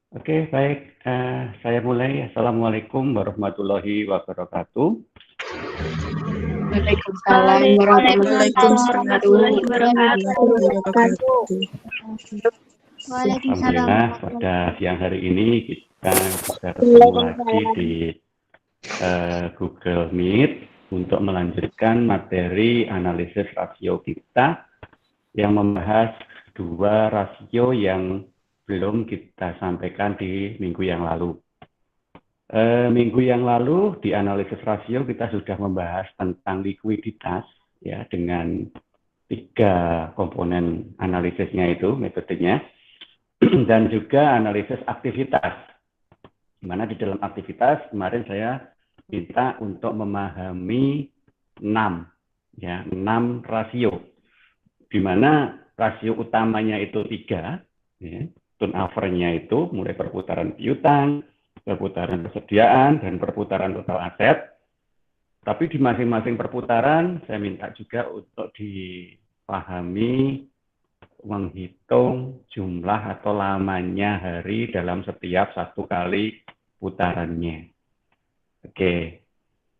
Oke, baik. Saya mulai. Assalamualaikum warahmatullahi wabarakatuh. Waalaikumsalam warahmatullahi wabarakatuh. Alhamdulillah pada siang hari ini kita bisa ketemu lagi di Google Meet untuk melanjutkan materi analisis rasio kita yang membahas dua rasio yang belum kita sampaikan di minggu yang lalu. Minggu yang lalu di analisis rasio kita sudah membahas tentang likuiditas ya dengan 3 komponen analisisnya itu metodenya dan juga analisis aktivitas. Di mana di dalam aktivitas kemarin saya minta untuk memahami 6 rasio. Di mana rasio utamanya itu 3 ya, turnover-nya itu mulai perputaran piutang, perputaran persediaan, dan perputaran total aset. Tapi di masing-masing perputaran, saya minta juga untuk dipahami menghitung jumlah atau lamanya hari dalam setiap 1 kali putarannya. Oke,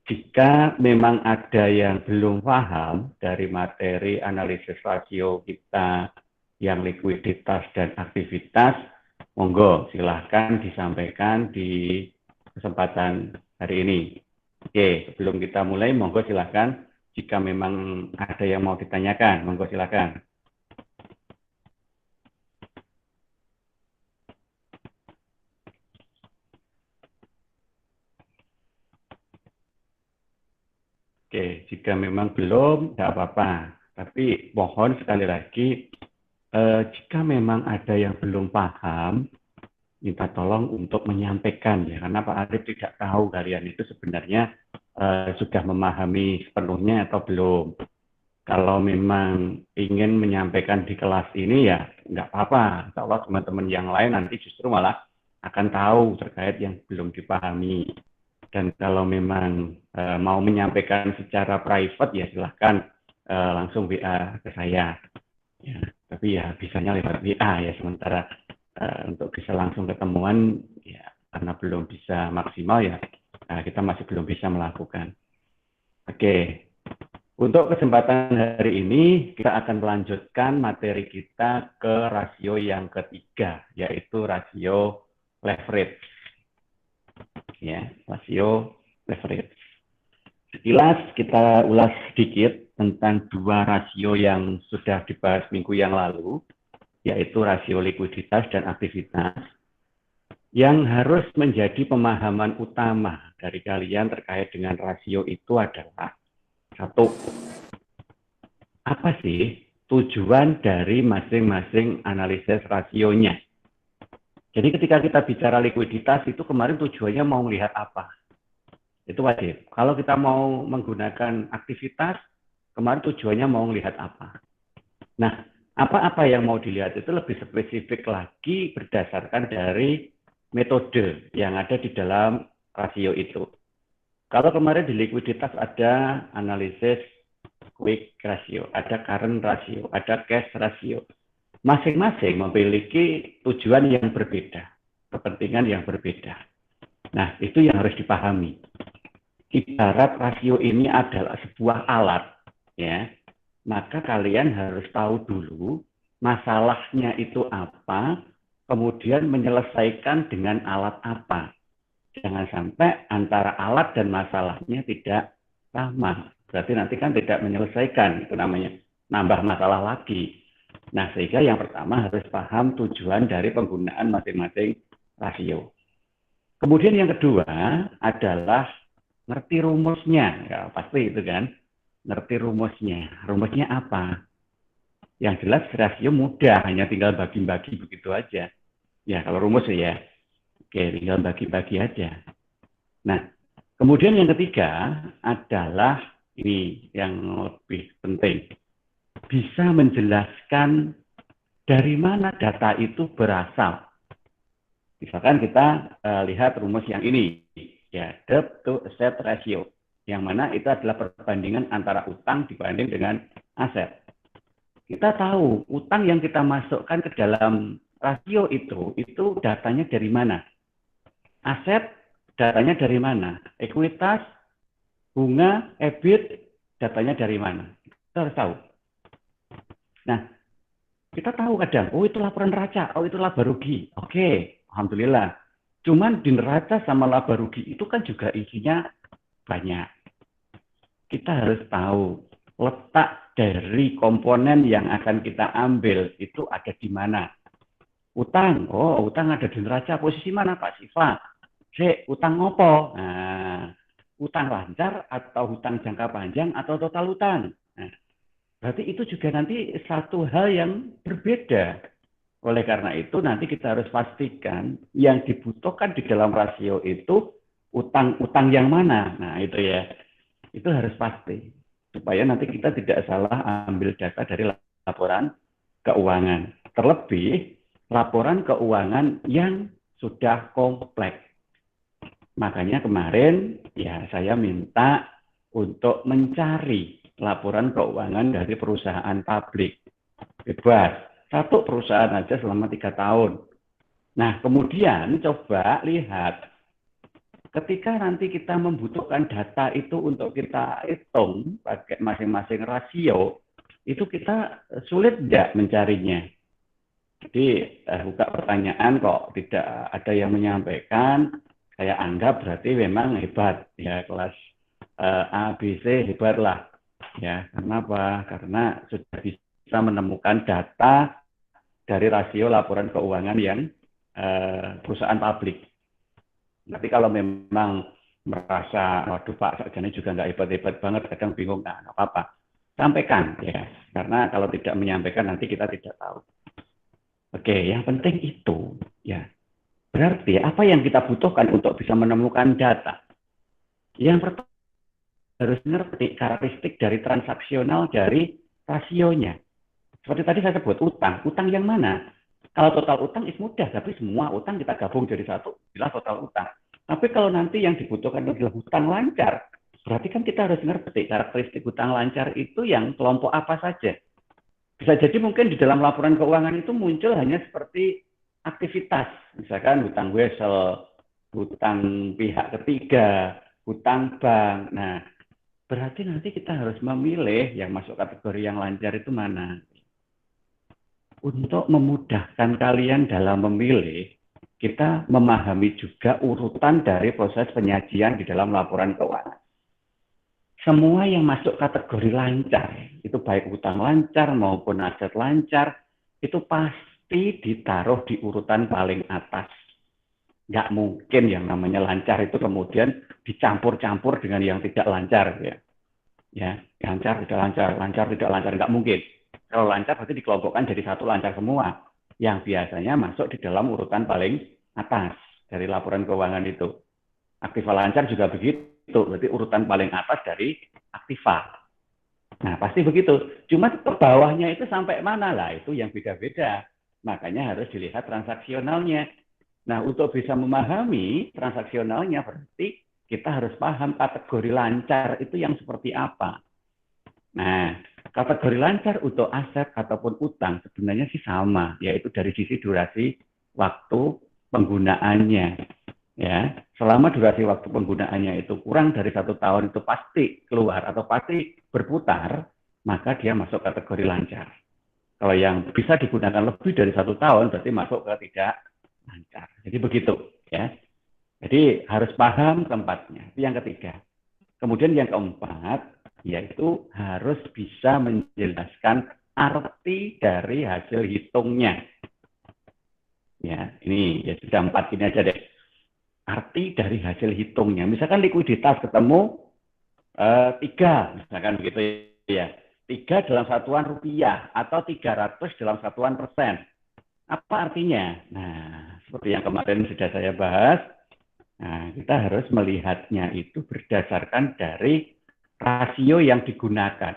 jika memang ada yang belum paham dari materi analisis rasio kita yang likuiditas dan aktivitas, monggo silahkan disampaikan di kesempatan hari ini. Oke, sebelum kita mulai, monggo silahkan jika memang ada yang mau ditanyakan, monggo silahkan. Oke, jika memang belum, tidak apa-apa. Tapi mohon sekali lagi, jika memang ada yang belum paham, minta tolong untuk menyampaikan ya, karena Pak Arif tidak tahu kalian itu sebenarnya sudah memahami sepenuhnya atau belum. Kalau memang ingin menyampaikan di kelas ini ya nggak apa-apa. Insya Allah teman-teman yang lain nanti justru malah akan tahu terkait yang belum dipahami. Dan kalau memang mau menyampaikan secara private ya silahkan langsung WA ke saya. Ya, tapi ya bisanya lewat WA ya sementara untuk bisa langsung ketemuan ya karena belum bisa maksimal ya kita masih belum bisa melakukan. Oke, untuk kesempatan hari ini kita akan melanjutkan materi kita ke rasio yang ketiga yaitu rasio leverage. Ya, rasio leverage. Sekilas kita ulas sedikit tentang 2 rasio yang sudah dibahas minggu yang lalu, yaitu rasio likuiditas dan aktivitas, yang harus menjadi pemahaman utama dari kalian terkait dengan rasio itu adalah 1. Apa sih tujuan dari masing-masing analisis rasionya? Jadi ketika kita bicara likuiditas itu kemarin tujuannya mau melihat apa? Itu wajib. Kalau kita mau menggunakan aktivitas, kemarin tujuannya mau melihat apa? Nah, apa-apa yang mau dilihat itu lebih spesifik lagi berdasarkan dari metode yang ada di dalam rasio itu. Kalau kemarin di likuiditas ada analisis quick ratio, ada current ratio, ada cash ratio. Masing-masing memiliki tujuan yang berbeda, kepentingan yang berbeda. Nah, itu yang harus dipahami. Ibarat rasio ini adalah sebuah alat, ya, maka kalian harus tahu dulu masalahnya itu apa, kemudian menyelesaikan dengan alat apa. Jangan sampai antara alat dan masalahnya tidak sama. Berarti nanti kan tidak menyelesaikan, itu namanya nambah masalah lagi. Nah, sehingga yang pertama harus paham tujuan dari penggunaan masing-masing rasio. Kemudian yang kedua adalah ngerti rumusnya, ya pasti itu kan, ngerti rumusnya. Rumusnya apa? Yang jelas rasio mudah, hanya tinggal bagi-bagi begitu aja. Ya kalau rumus ya, oke tinggal bagi-bagi aja. Nah, kemudian yang ketiga adalah ini yang lebih penting. Bisa menjelaskan dari mana data itu berasal. Misalkan kita lihat rumus yang ini, ya debt to asset ratio, yang mana itu adalah perbandingan antara utang dibanding dengan aset. Kita tahu utang yang kita masukkan ke dalam rasio itu datanya dari mana? Aset, datanya dari mana? Ekuitas, bunga, EBIT, datanya dari mana? Kita harus tahu. Nah, kita tahu kadang, oh itu laporan neraca, oh itu laba rugi. Oke, alhamdulillah. Cuman di neraca sama laba rugi itu kan juga isinya banyak. Kita harus tahu letak dari komponen yang akan kita ambil itu ada di mana. Utang, oh utang ada di neraca, posisi mana Pak Siva? Utang ngopo? Nah, utang lancar atau hutang jangka panjang atau total utang? Nah, berarti itu juga nanti satu hal yang berbeda. Oleh karena itu nanti kita harus pastikan yang dibutuhkan di dalam rasio itu utang yang mana. Nah itu ya, itu harus pasti. Supaya nanti kita tidak salah ambil data dari laporan keuangan. Terlebih laporan keuangan yang sudah kompleks. Makanya kemarin ya saya minta untuk mencari laporan keuangan dari perusahaan publik. Bebas. Satu perusahaan aja selama 3 tahun. Nah, kemudian coba lihat, ketika nanti kita membutuhkan data itu untuk kita hitung pakai masing-masing rasio, itu kita sulit nggak mencarinya. Jadi, buka pertanyaan kok tidak ada yang menyampaikan, saya anggap berarti memang hebat, ya kelas A, B, C hebat lah. Ya, kenapa? Karena sudah bisa menemukan data dari rasio laporan keuangan yang perusahaan publik. Tapi kalau memang merasa, waduh Pak, Sarjana juga nggak hebat-hebat banget, kadang bingung, nggak apa-apa. Sampaikan, ya. Karena kalau tidak menyampaikan, nanti kita tidak tahu. Oke, yang penting itu, ya. Berarti apa yang kita butuhkan untuk bisa menemukan data? Yang pertama, harus ngerti karakteristik dari transaksional dari rasionya. Seperti tadi saya sebut utang. Utang yang mana? Kalau total utang is mudah, tapi semua utang kita gabung jadi satu, jelas total utang. Tapi kalau nanti yang dibutuhkan adalah hutang lancar, berarti kan kita harus ngerti karakteristik hutang lancar itu yang kelompok apa saja. Bisa jadi mungkin di dalam laporan keuangan itu muncul hanya seperti aktivitas, misalkan hutang wesel, hutang pihak ketiga, hutang bank. Nah, berarti nanti kita harus memilih yang masuk kategori yang lancar itu mana. Untuk memudahkan kalian dalam memilih, kita memahami juga urutan dari proses penyajian di dalam laporan keuangan. Semua yang masuk kategori lancar, itu baik hutang lancar maupun aset lancar, itu pasti ditaruh di urutan paling atas. Nggak mungkin yang namanya lancar itu kemudian dicampur-campur dengan yang tidak lancar. Ya, lancar, tidak lancar, lancar, tidak lancar, nggak mungkin. Kalau lancar berarti dikelompokkan jadi satu lancar semua, yang biasanya masuk di dalam urutan paling atas dari laporan keuangan itu. Aktiva lancar juga begitu, berarti urutan paling atas dari aktiva. Nah, pasti begitu. Cuma ke bawahnya itu sampai mana lah, itu yang beda-beda. Makanya harus dilihat transaksionalnya. Nah, untuk bisa memahami transaksionalnya berarti kita harus paham kategori lancar itu yang seperti apa. Nah, kategori lancar untuk aset ataupun utang sebenarnya sih sama, yaitu dari sisi durasi waktu penggunaannya. Ya, selama durasi waktu penggunaannya itu kurang dari 1 tahun itu pasti keluar atau pasti berputar, maka dia masuk kategori lancar. Kalau yang bisa digunakan lebih dari 1 tahun berarti masuk ke tidak lancar. Jadi begitu, ya. Jadi harus paham tempatnya. Itu yang ketiga. Kemudian yang keempat, yaitu harus bisa menjelaskan arti dari hasil hitungnya. Ya, ini ya sudah 4 ini aja deh. Arti dari hasil hitungnya. Misalkan likuiditas ketemu 3, misalkan begitu ya. 3 dalam satuan rupiah atau 300 dalam satuan persen. Apa artinya? Nah, seperti yang kemarin sudah saya bahas, nah, kita harus melihatnya itu berdasarkan dari rasio yang digunakan.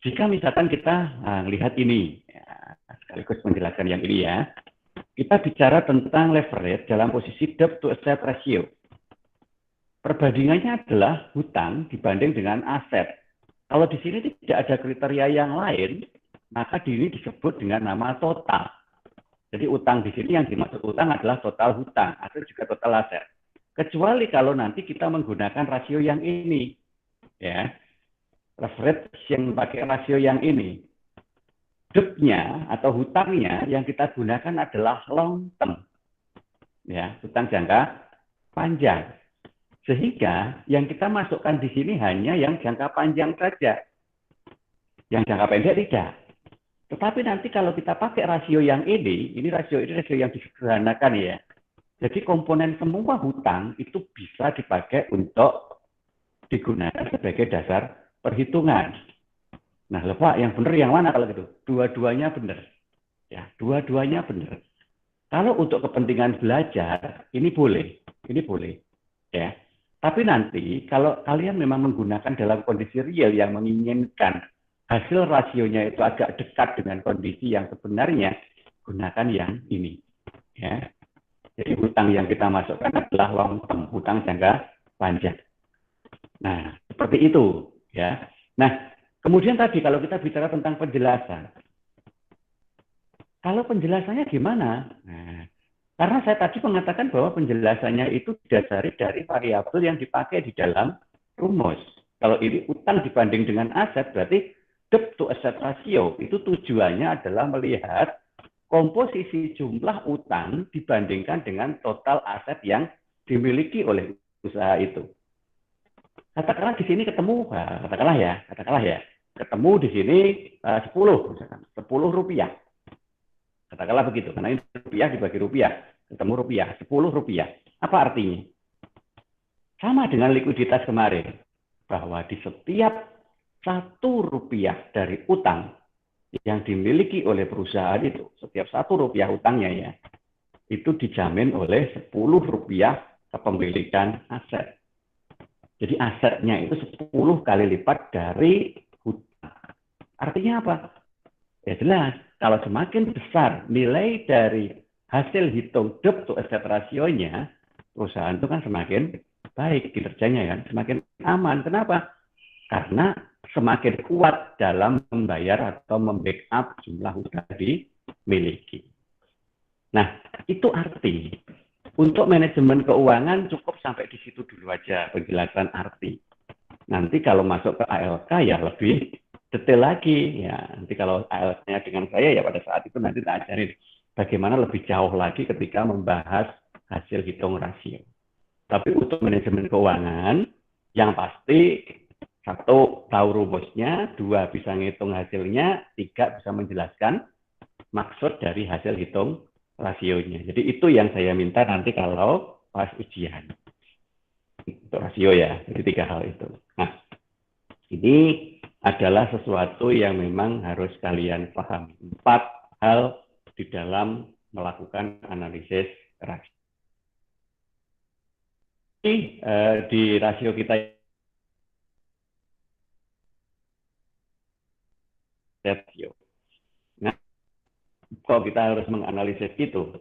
Jika misalkan kita lihat ini, ya, sekaligus menjelaskan yang ini ya, kita bicara tentang leverage dalam posisi debt to asset ratio. Perbandingannya adalah hutang dibanding dengan aset. Kalau di sini tidak ada kriteria yang lain, maka ini disebut dengan nama total. Jadi utang di sini yang dimaksud utang adalah total hutang atau juga total aset. Kecuali kalau nanti kita menggunakan rasio yang ini, ya, leverage yang pakai rasio yang ini, debt-nya atau hutangnya yang kita gunakan adalah long term, ya, hutang jangka panjang. Sehingga yang kita masukkan di sini hanya yang jangka panjang saja, yang jangka pendek tidak. Tetapi nanti kalau kita pakai rasio yang ini rasio yang disederhanakan ya. Jadi komponen semua hutang itu bisa dipakai untuk digunakan sebagai dasar perhitungan. Nah, Pak, yang benar yang mana kalau gitu? Dua-duanya benar. Ya, dua-duanya benar. Kalau untuk kepentingan belajar, ini boleh. Ya. Tapi nanti kalau kalian memang menggunakan dalam kondisi real yang menginginkan hasil rasionya itu agak dekat dengan kondisi yang sebenarnya, gunakan yang ini. Ya. Jadi hutang yang kita masukkan adalah long term, hutang jangka panjang. Nah, seperti itu. Ya. Nah, kemudian tadi kalau kita bicara tentang penjelasan, kalau penjelasannya gimana? Nah, karena saya tadi mengatakan bahwa penjelasannya itu didasari dari variabel yang dipakai di dalam rumus. Kalau ini utang dibanding dengan aset, berarti debt to asset ratio itu tujuannya adalah melihat komposisi jumlah utang dibandingkan dengan total aset yang dimiliki oleh usaha itu. Katakanlah di sini ketemu, katakanlah ya, ketemu di sini 10 rupiah. Katakanlah begitu, karena ini rupiah dibagi rupiah, ketemu rupiah, 10 rupiah. Apa artinya? Sama dengan likuiditas kemarin, bahwa di setiap 1 rupiah dari utang yang dimiliki oleh perusahaan itu, setiap 1 rupiah utangnya ya, itu dijamin oleh 10 rupiah kepemilikan aset. Jadi asetnya itu 10 kali lipat dari hutang. Artinya apa? Ya jelas, kalau semakin besar nilai dari hasil hitung debt to asset rasionya, perusahaan itu kan semakin baik kinerjanya kan, semakin aman. Kenapa? Karena semakin kuat dalam membayar atau membackup jumlah hutang dimiliki. Nah, itu arti. Untuk manajemen keuangan cukup sampai di situ dulu aja penjelasan arti. Nanti kalau masuk ke ALK ya lebih detail lagi. Ya, nanti kalau ALK-nya dengan saya ya pada saat itu nanti tak ajarin bagaimana lebih jauh lagi ketika membahas hasil hitung rasio. Tapi untuk manajemen keuangan yang pasti 1 tahu rumusnya, 2 bisa ngitung hasilnya, 3 bisa menjelaskan maksud dari hasil hitung rasionya. Jadi itu yang saya minta nanti kalau pas ujian. Untuk rasio ya, jadi 3 hal itu. Nah, ini adalah sesuatu yang memang harus kalian pahami. 4 hal di dalam melakukan analisis rasio. Di rasio kita rasio. Nah, kalau kita harus menganalisis itu,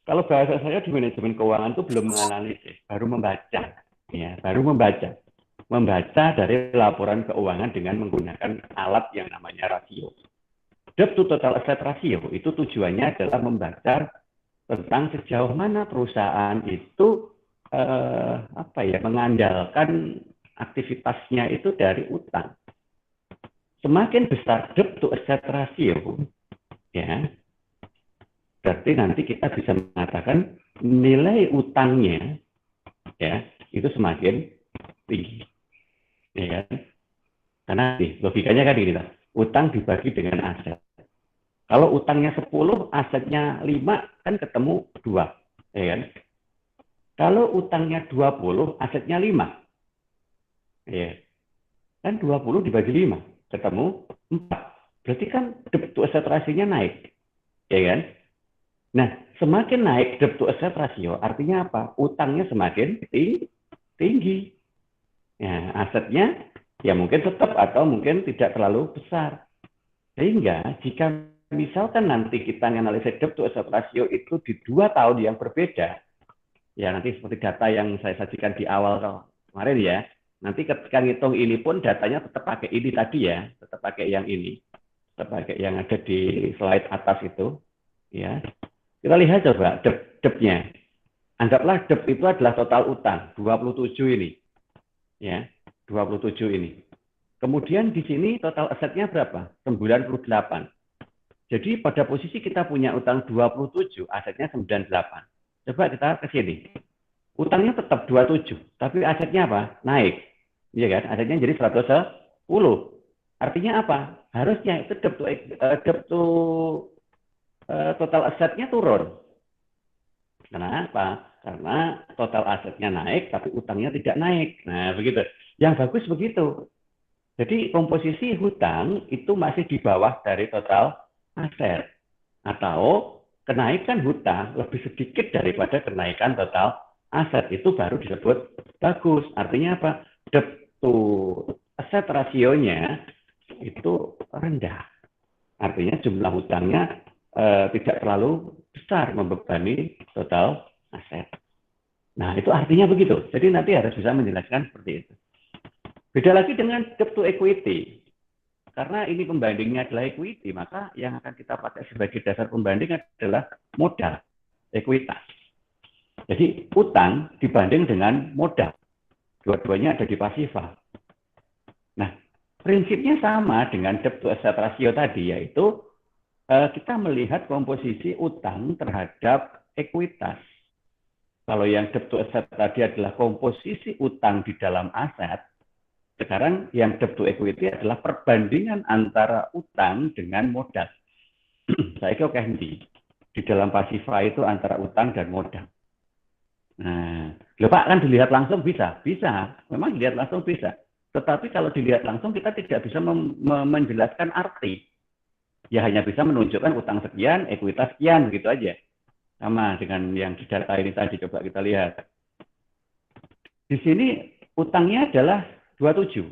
kalau bahasa saya di manajemen keuangan itu belum menganalisis, baru membaca, ya, baru membaca dari laporan keuangan dengan menggunakan alat yang namanya rasio. Debt to total asset ratio itu tujuannya adalah membaca tentang sejauh mana perusahaan itu mengandalkan aktivitasnya itu dari utang. Semakin besar debt to asset ratio, ya, berarti nanti kita bisa mengatakan nilai utangnya ya itu semakin tinggi, ya kan? Karena logikanya kan ini, utang dibagi dengan aset. Kalau utangnya 10, asetnya 5, kan ketemu 2, ya kan? Kalau utangnya 20, asetnya 5, ya kan 20 dibagi 5, ketemu 4. Berarti kan debt to asset ratio-nya naik, ya kan? Nah, semakin naik debt to asset ratio, artinya apa? Utangnya semakin tinggi. Ya, asetnya ya mungkin tetap atau mungkin tidak terlalu besar. Sehingga jika misalkan nanti kita menganalisis debt to asset ratio itu di 2 tahun yang berbeda, ya nanti seperti data yang saya sajikan di awal kemarin ya, nanti ketika ngitung ini pun datanya tetap pakai ini tadi ya, tetap pakai yang ini, tetap pakai yang ada di slide atas itu. Ya, kita lihat coba debt-nya. Anggaplah debt itu adalah total utang 27 ini. Ya, 27 ini. Kemudian di sini total asetnya berapa? 98. Jadi pada posisi kita punya utang 27, asetnya 98. Coba kita ke sini. Utangnya tetap 27, tapi asetnya apa? Naik. Iya kan? Asetnya jadi 110. Artinya apa? Harusnya itu debt to total asetnya turun. Kenapa? Karena total asetnya naik, tapi utangnya tidak naik. Nah, begitu. Yang bagus begitu. Jadi komposisi hutang itu masih di bawah dari total aset. Atau kenaikan hutang lebih sedikit daripada kenaikan total aset. Itu baru disebut bagus. Artinya apa? Debt to asset rasionya itu rendah. Artinya jumlah hutangnya tidak terlalu besar membebani total aset. Nah, itu artinya begitu. Jadi nanti harus bisa menjelaskan seperti itu. Beda lagi dengan debt to equity. Karena ini pembandingnya adalah equity, maka yang akan kita pakai sebagai dasar pembanding adalah modal, ekuitas. Jadi utang dibanding dengan modal. Dua-duanya ada di pasifa. Nah, prinsipnya sama dengan debt to asset ratio tadi, yaitu kita melihat komposisi utang terhadap ekuitas. Kalau yang debt to asset tadi adalah komposisi utang di dalam aset, sekarang yang debt to equity adalah perbandingan antara utang dengan modal. Saya kira di dalam pasifa itu antara utang dan modal. Nah, loh Pak, kan dilihat langsung bisa? Bisa, memang dilihat langsung bisa. Tetapi kalau dilihat langsung kita tidak bisa menjelaskan arti. Ya hanya bisa menunjukkan utang sekian, ekuitas sekian, begitu aja. Sama dengan yang di data ini tadi, coba kita lihat. Di sini utangnya adalah 27.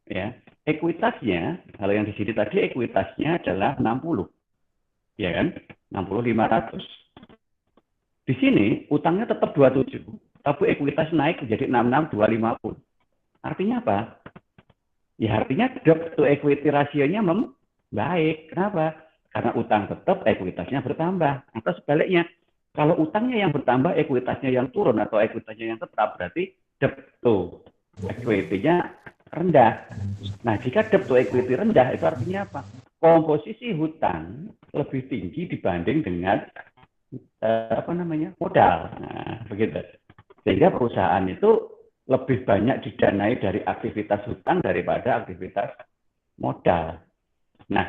Ya, ekuitasnya, kalau yang di sini tadi ekuitasnya adalah 60. Ya kan? 60.500. Di sini utangnya tetap 27, tapi ekuitas naik menjadi 66.250. Artinya apa? Ya artinya debt to equity rasionya baik. Kenapa? Karena utang tetap, ekuitasnya bertambah. Atau sebaliknya, kalau utangnya yang bertambah, ekuitasnya yang turun atau ekuitasnya yang tetap, berarti debt to equity-nya rendah. Nah, jika debt to equity rendah, itu artinya apa? Komposisi hutang lebih tinggi dibanding dengan modal. Nah, begitu. Sehingga perusahaan itu lebih banyak didanai dari aktivitas hutang daripada aktivitas modal. Nah,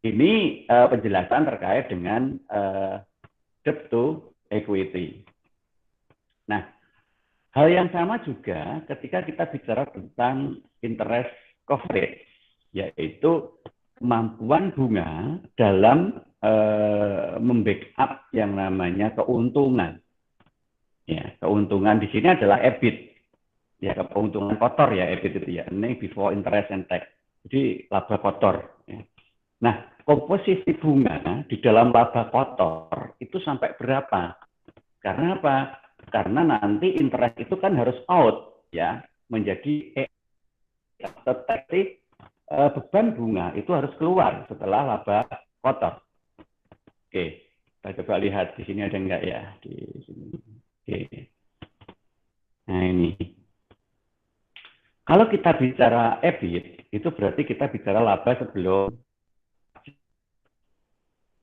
ini penjelasan terkait dengan debt to equity. Nah, hal yang sama juga ketika kita bicara tentang interest coverage, yaitu kemampuan bunga dalam membackup yang namanya keuntungan. Ya, keuntungan di sini adalah EBIT. Ya, keuntungan kotor ya EBIT itu ya, earning before interest and tax. Jadi laba kotor. Ya. Nah, komposisi bunga di dalam laba kotor itu sampai berapa? Karena apa? Karena nanti interest itu kan harus out ya, menjadi beban bunga itu harus keluar setelah laba kotor. Oke, kita coba lihat di sini ada enggak ya di sini. Oke. Nah ini. Kalau kita bicara EBIT, itu berarti kita bicara laba sebelum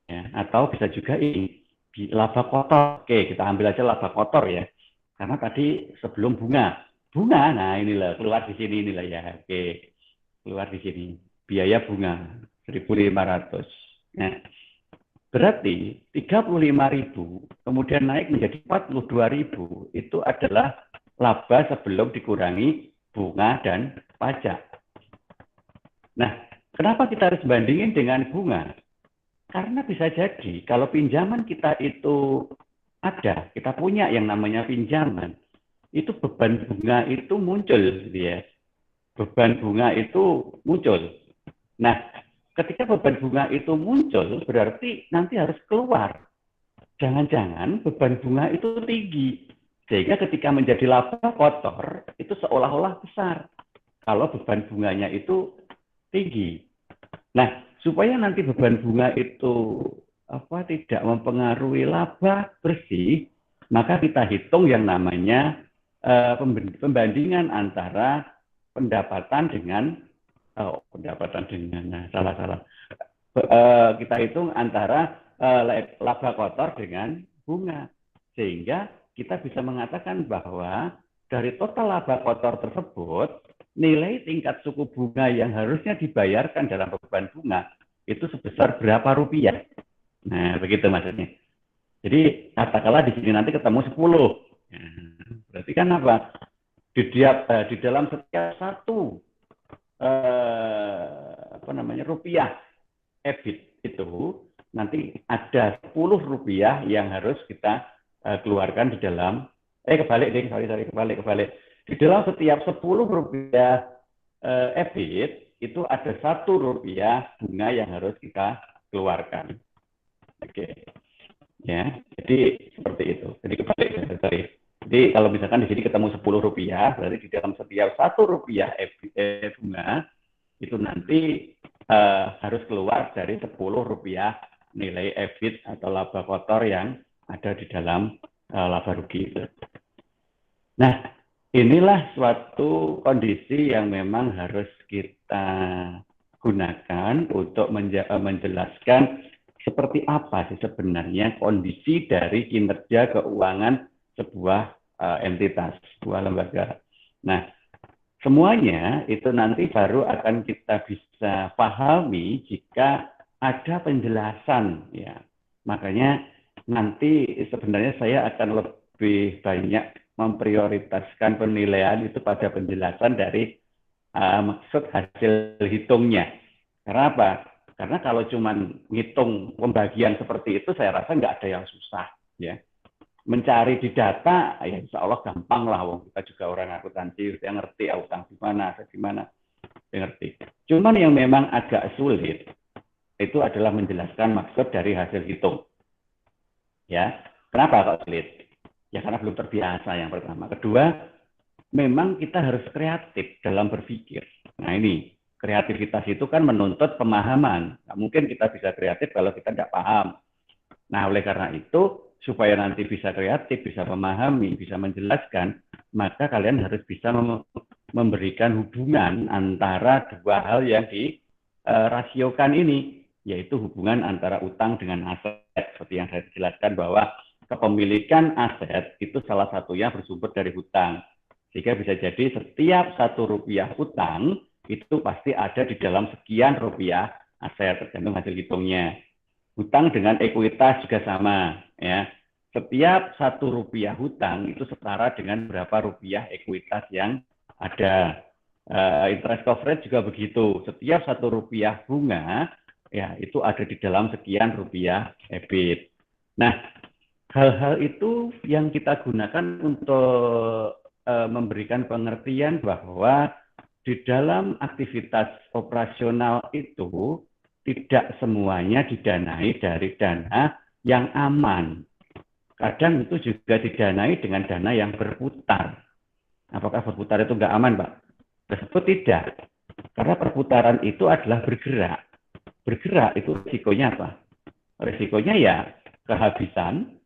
ya, atau bisa juga ini laba kotor. Oke, kita ambil aja laba kotor ya. Karena tadi sebelum bunga. Nah inilah keluar di sini inilah ya. Oke. Keluar di sini. Biaya bunga 1.500. Nah, berarti 35.000 kemudian naik menjadi 42.000 itu adalah laba sebelum dikurangi bunga dan pajak. Nah, kenapa kita harus bandingin dengan bunga? Karena bisa jadi kalau pinjaman kita itu ada, kita punya yang namanya pinjaman, itu beban bunga itu muncul, ya. Beban bunga itu muncul. Nah, ketika beban bunga itu muncul, berarti nanti harus keluar. Jangan-jangan beban bunga itu tinggi. Sehingga ketika menjadi laba kotor, itu seolah-olah besar. Kalau beban bunganya itu tinggi. Nah, supaya nanti beban bunga itu tidak mempengaruhi laba bersih, maka kita hitung yang namanya pembandingan antara pendapatan dengan kita hitung antara laba kotor dengan bunga, sehingga kita bisa mengatakan bahwa dari total laba kotor tersebut, nilai tingkat suku bunga yang harusnya dibayarkan dalam beban bunga itu sebesar berapa rupiah. Nah, begitu maksudnya. Jadi katakanlah di sini nanti ketemu 10. Nah, berarti kan apa? Di dalam setiap satu rupiah EBIT itu nanti ada 10 rupiah yang harus kita keluarkan di dalam kebalik. Di dalam setiap 10 rupiah EBIT itu ada 1 rupiah bunga yang harus kita keluarkan. Oke. Ya, jadi seperti itu. Jadi kebalik. Jadi kalau misalkan di sini ketemu 10 rupiah, berarti di dalam setiap 1 rupiah bunga itu nanti harus keluar dari 10 rupiah nilai EBIT atau laba kotor yang ada di dalam laba rugi itu. Nah, inilah suatu kondisi yang memang harus kita gunakan untuk menjelaskan seperti apa sih sebenarnya kondisi dari kinerja keuangan sebuah entitas, sebuah lembaga. Nah, semuanya itu nanti baru akan kita bisa pahami jika ada penjelasan, ya. Makanya nanti sebenarnya saya akan lebih banyak memprioritaskan penilaian itu pada penjelasan dari maksud hasil hitungnya. Karena apa? Karena kalau cuma ngitung pembagian seperti itu, saya rasa nggak ada yang susah, ya. Mencari di data, ya insya Allah gampang lah, wong kita juga orang akuntansi, saya ngerti utang di mana, saya ngerti. Cuman yang memang agak sulit itu adalah menjelaskan maksud dari hasil hitung. Ya, kenapa kok sulit? Ya karena belum terbiasa yang pertama. Kedua, memang kita harus kreatif dalam berpikir. Nah ini, kreativitas itu kan menuntut pemahaman. Nah, mungkin kita bisa kreatif kalau kita nggak paham. Nah, oleh karena itu, supaya nanti bisa kreatif, bisa memahami, bisa menjelaskan, maka kalian harus bisa memberikan hubungan antara dua hal yang dirasiokan ini, yaitu hubungan antara utang dengan aset. Seperti yang saya jelaskan bahwa kepemilikan aset itu salah satunya bersumber dari hutang. Sehingga bisa jadi setiap 1 rupiah hutang, itu pasti ada di dalam sekian rupiah aset, tergantung hasil hitungnya. Hutang dengan ekuitas juga sama, ya. Setiap 1 rupiah hutang itu setara dengan berapa rupiah ekuitas yang ada. Interest coverage juga begitu. Setiap 1 rupiah bunga, ya itu ada di dalam sekian rupiah EBIT. Nah, hal-hal itu yang kita gunakan untuk memberikan pengertian bahwa di dalam aktivitas operasional itu tidak semuanya didanai dari dana yang aman. Kadang itu juga didanai dengan dana yang berputar. Apakah berputar itu nggak aman, Pak? Tersebut tidak. Karena perputaran itu adalah bergerak. Bergerak itu risikonya apa? Risikonya ya kehabisan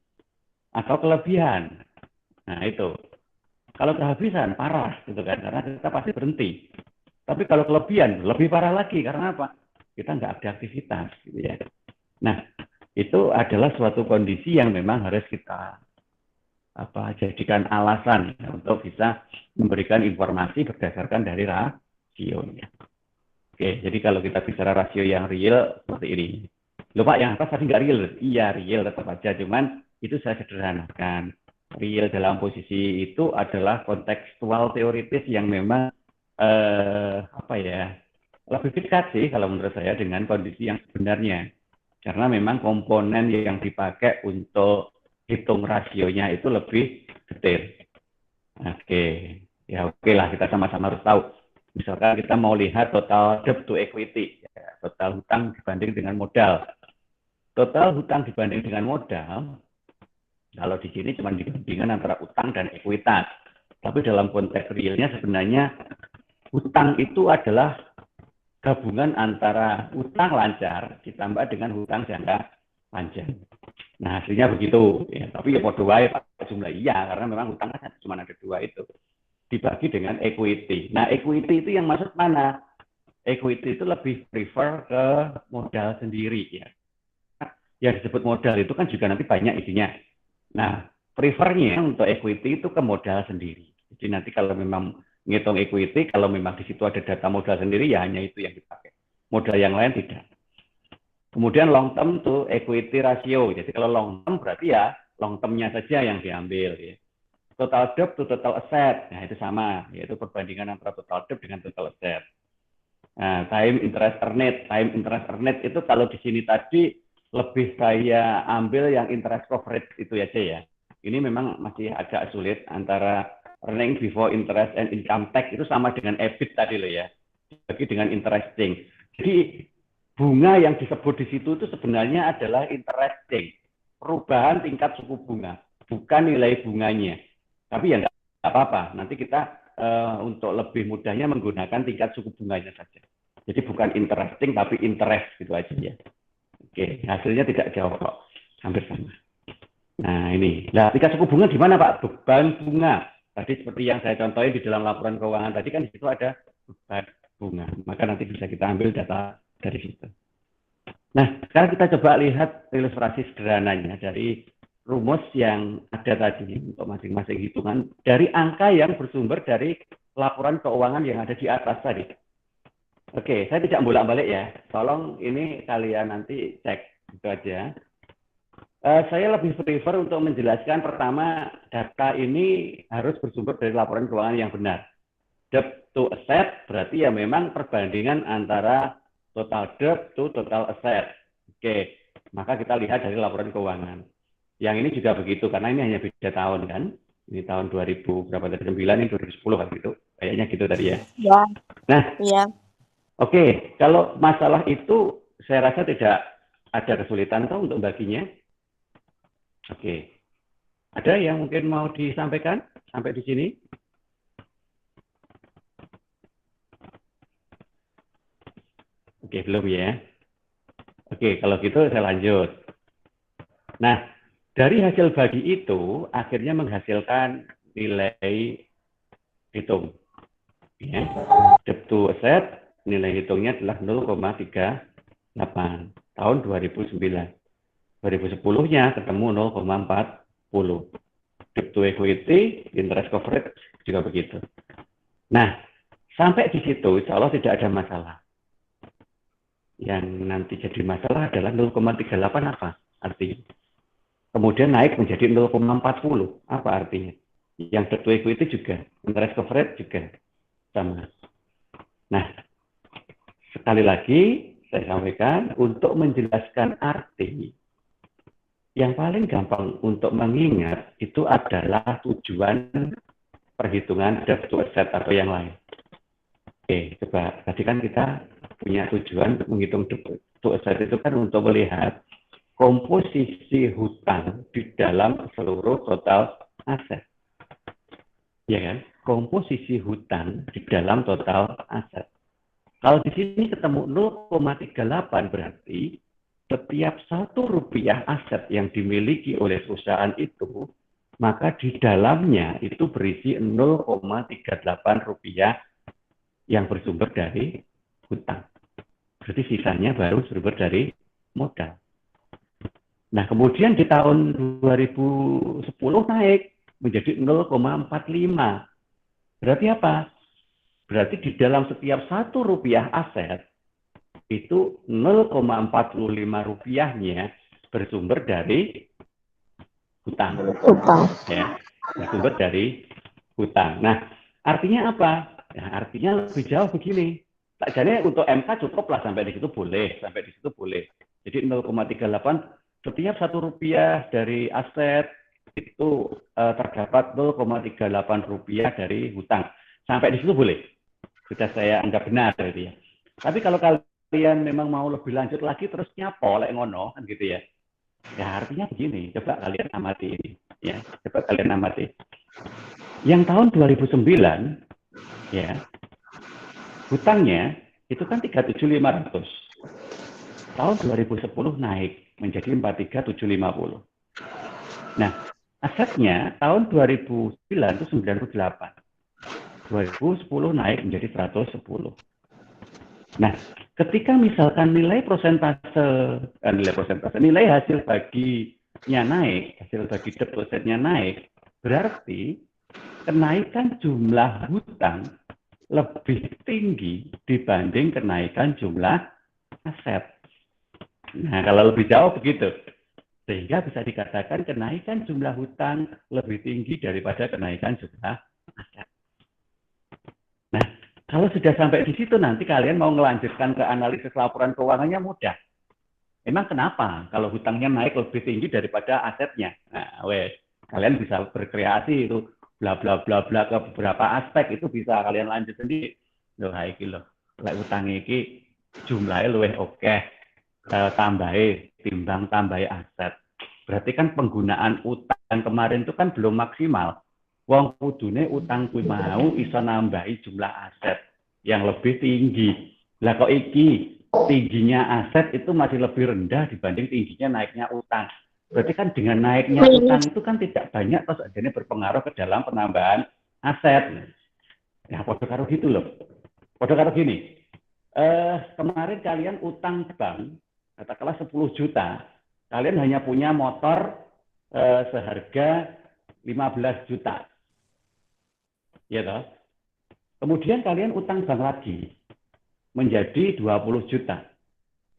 atau kelebihan. Nah itu. Kalau kehabisan parah gitu kan, karena kita pasti berhenti. Tapi kalau kelebihan lebih parah lagi karena apa? Kita nggak ada aktivitas gitu ya. Nah, itu adalah suatu kondisi yang memang harus kita jadikan alasan ya, untuk bisa memberikan informasi berdasarkan dari rasionya. Oke, jadi kalau kita bicara rasio yang real seperti ini. Loh Pak, yang atas tadi nggak real? Iya, real tetap aja, cuman itu saya sederhanakan. Real dalam posisi itu adalah kontekstual teoritis yang memang lebih dekat sih kalau menurut saya dengan kondisi yang sebenarnya. Karena memang komponen yang dipakai untuk hitung rasionya itu lebih detail. Oke, ya oke lah kita sama-sama harus tahu. Misalkan kita mau lihat total debt to equity, ya, total hutang dibanding dengan modal. Total hutang dibanding dengan modal, kalau di sini cuma dibandingkan antara utang dan ekuitas. Tapi dalam konteks realnya sebenarnya hutang itu adalah gabungan antara hutang lancar ditambah dengan hutang jangka panjang. Nah, hasilnya begitu. Ya, tapi ya podo wae Pak jumlah iya, karena memang hutang kan cuma ada 2 itu. Dibagi dengan equity. Nah, equity itu yang maksud mana? Equity itu lebih prefer ke modal sendiri ya. Yang disebut modal itu kan juga nanti banyak isinya. Nah, prefernya untuk equity itu ke modal sendiri. Jadi nanti kalau memang ngitung equity, kalau memang di situ ada data modal sendiri, ya hanya itu yang dipakai. Modal yang lain tidak. Kemudian long term itu equity ratio. Jadi kalau long term berarti ya long term-nya saja yang diambil. Ya. Total debt to total asset. Nah, itu sama. Yaitu perbandingan antara total debt dengan total asset. Nah, time interest earned itu kalau di sini tadi lebih saya ambil yang interest coverage itu aja ya. Ini memang masih agak sulit antara earning before interest and income tax itu sama dengan EBIT tadi loh ya. Bagi dengan interesting. Jadi bunga yang disebut di situ itu sebenarnya adalah interesting. Perubahan tingkat suku bunga, bukan nilai bunganya. Tapi ya nggak apa-apa. Nanti kita untuk lebih mudahnya menggunakan tingkat suku bunganya saja. Jadi bukan interesting tapi interest gitu aja ya. Oke, hasilnya tidak jauh kok, hampir sama. Nah ini, nah tingkat suku bunga di mana Pak? Beban bunga. Tadi seperti yang saya contohin di dalam laporan keuangan tadi kan di situ ada beban bunga. Maka nanti bisa kita ambil data dari situ. Nah sekarang kita coba lihat ilustrasi sederhananya dari rumus yang ada tadi untuk masing-masing hitungan dari angka yang bersumber dari laporan keuangan yang ada di atas tadi. Oke, saya tidak bolak-balik ya. Tolong ini kalian nanti cek itu aja. Saya lebih prefer untuk menjelaskan pertama data ini harus bersumber dari laporan keuangan yang benar. Debt to asset berarti ya memang perbandingan antara total debt to total asset. Oke, maka kita lihat dari laporan keuangan. Yang ini juga begitu, karena ini hanya beda tahun kan. Ini tahun 2000, berapa tadi? 9, ini 2010 kan gitu. Kayaknya gitu tadi ya. Ya. Nah, ya. Oke, kalau masalah itu saya rasa tidak ada kesulitan toh untuk baginya. Oke. Ada yang mungkin mau disampaikan sampai di sini? Oke, belum ya. Oke, kalau gitu saya lanjut. Nah, dari hasil bagi itu akhirnya menghasilkan nilai hitung. Ya. Debt to asset nilai hitungnya adalah 0,38 tahun 2009. 2010-nya ketemu 0,40. Debt to equity, interest coverage juga begitu. Nah, sampai di situ insya Allah tidak ada masalah. Yang nanti jadi masalah adalah 0,38 apa artinya? Kemudian naik menjadi 0,40. Apa artinya? Yang debt to equity juga, interest coverage juga sama. Nah, sekali lagi saya sampaikan untuk menjelaskan arti yang paling gampang untuk mengingat itu adalah tujuan perhitungan debt to asset atau yang lain. Oke, coba tadi kan kita punya tujuan untuk menghitung debt to asset itu kan untuk melihat komposisi hutang di dalam seluruh total aset. Ya kan? Komposisi hutang di dalam total aset. Kalau di sini ketemu 0,38 berarti setiap Rp1 aset yang dimiliki oleh perusahaan itu, maka di dalamnya itu berisi Rp0,38 yang bersumber dari hutang. Berarti sisanya baru bersumber dari modal. Nah, kemudian di tahun 2010 naik menjadi 0,45. Berarti apa? Berarti di dalam setiap Rp1 aset, itu 0,45 rupiahnya bersumber dari hutang. Ya, bersumber dari hutang. Nah, artinya apa? Ya, artinya lebih jauh begini. Tak jadi untuk MK cukuplah sampai di situ boleh, Jadi 0,38 setiap Rp1 dari aset itu terdapat 0,38 rupiah dari hutang. Sampai di situ boleh. Sudah saya anggap benar gitu ya. Tapi kalau kalian memang mau lebih lanjut lagi terus nyapo lek ngono kan gitu ya. Ya artinya begini, coba kalian amati ini ya. Coba kalian amati. Yang tahun 2009 ya. Hutangnya itu kan 37.500. tahun 2010 naik menjadi 43.750. Nah, asetnya tahun 2009 itu 98. 2010 naik menjadi 110. Nah, ketika misalkan nilai hasil baginya naik, hasil bagi depositnya naik, berarti kenaikan jumlah hutang lebih tinggi dibanding kenaikan jumlah aset. Nah, kalau lebih jauh begitu. Sehingga bisa dikatakan kenaikan jumlah hutang lebih tinggi daripada kenaikan jumlah aset. Nah, kalau sudah sampai di situ nanti kalian mau melanjutkan ke analisis laporan keuangannya mudah. Emang kenapa kalau hutangnya naik lebih tinggi daripada asetnya? Nah, kalian bisa berkreasi itu bla bla bla bla ke beberapa aspek itu bisa kalian lanjut sendiri. Loh, iki loh, lek utang iki jumlahnya luwih oke, tambahi aset. Berarti kan penggunaan utang kemarin itu kan belum maksimal. Wong kudune utang kuwi mau iso nambahi jumlah aset yang lebih tinggi. Lah kok iki tingginya aset itu masih lebih rendah dibanding tingginya naiknya utang. Berarti kan dengan naiknya utang itu kan tidak banyak terus adanya berpengaruh ke dalam penambahan aset. Nah, podo karo gitu loh. Podo karo gini. Kemarin kalian utang bank katakanlah 10 juta. Kalian hanya punya motor seharga 15 juta. Ya toh? Kemudian kalian utang bank lagi menjadi 20 juta.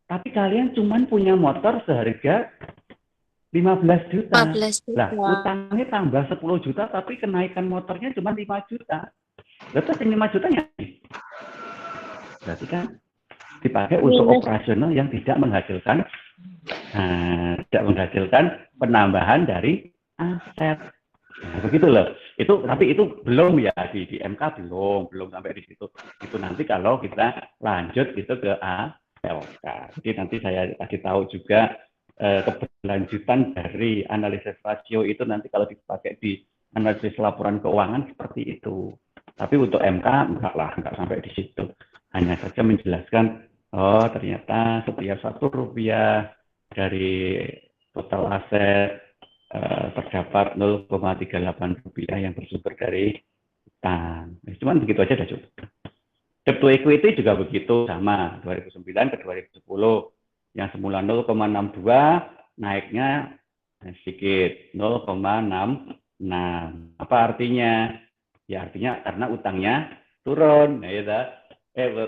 Tapi kalian cuma punya motor seharga 15 juta. 14 juta. Lah, utangnya tambah 10 juta tapi kenaikan motornya cuma 5 juta. Lalu yang 5 jutanya berarti kan dipakai untuk operasional yang tidak menghasilkan penambahan dari aset. Nah, begitu loh. Tapi itu belum ya di MK belum sampai di situ. Itu nanti kalau kita lanjut gitu ke ALK. Jadi nanti saya kasih tahu juga keberlanjutan dari analisis rasio itu nanti kalau dipakai di analisis laporan keuangan seperti itu. Tapi untuk MK enggak sampai di situ. Hanya saja menjelaskan ternyata setiap Rp1 dari total aset terdapat Rp0,38 yang bersumber dari utang. Cuman begitu aja sudah cukup. Debt to equity juga begitu, sama 2009 ke 2010. Yang semula 0,62 naiknya sedikit 0,66. Apa artinya? Ya artinya karena utangnya turun,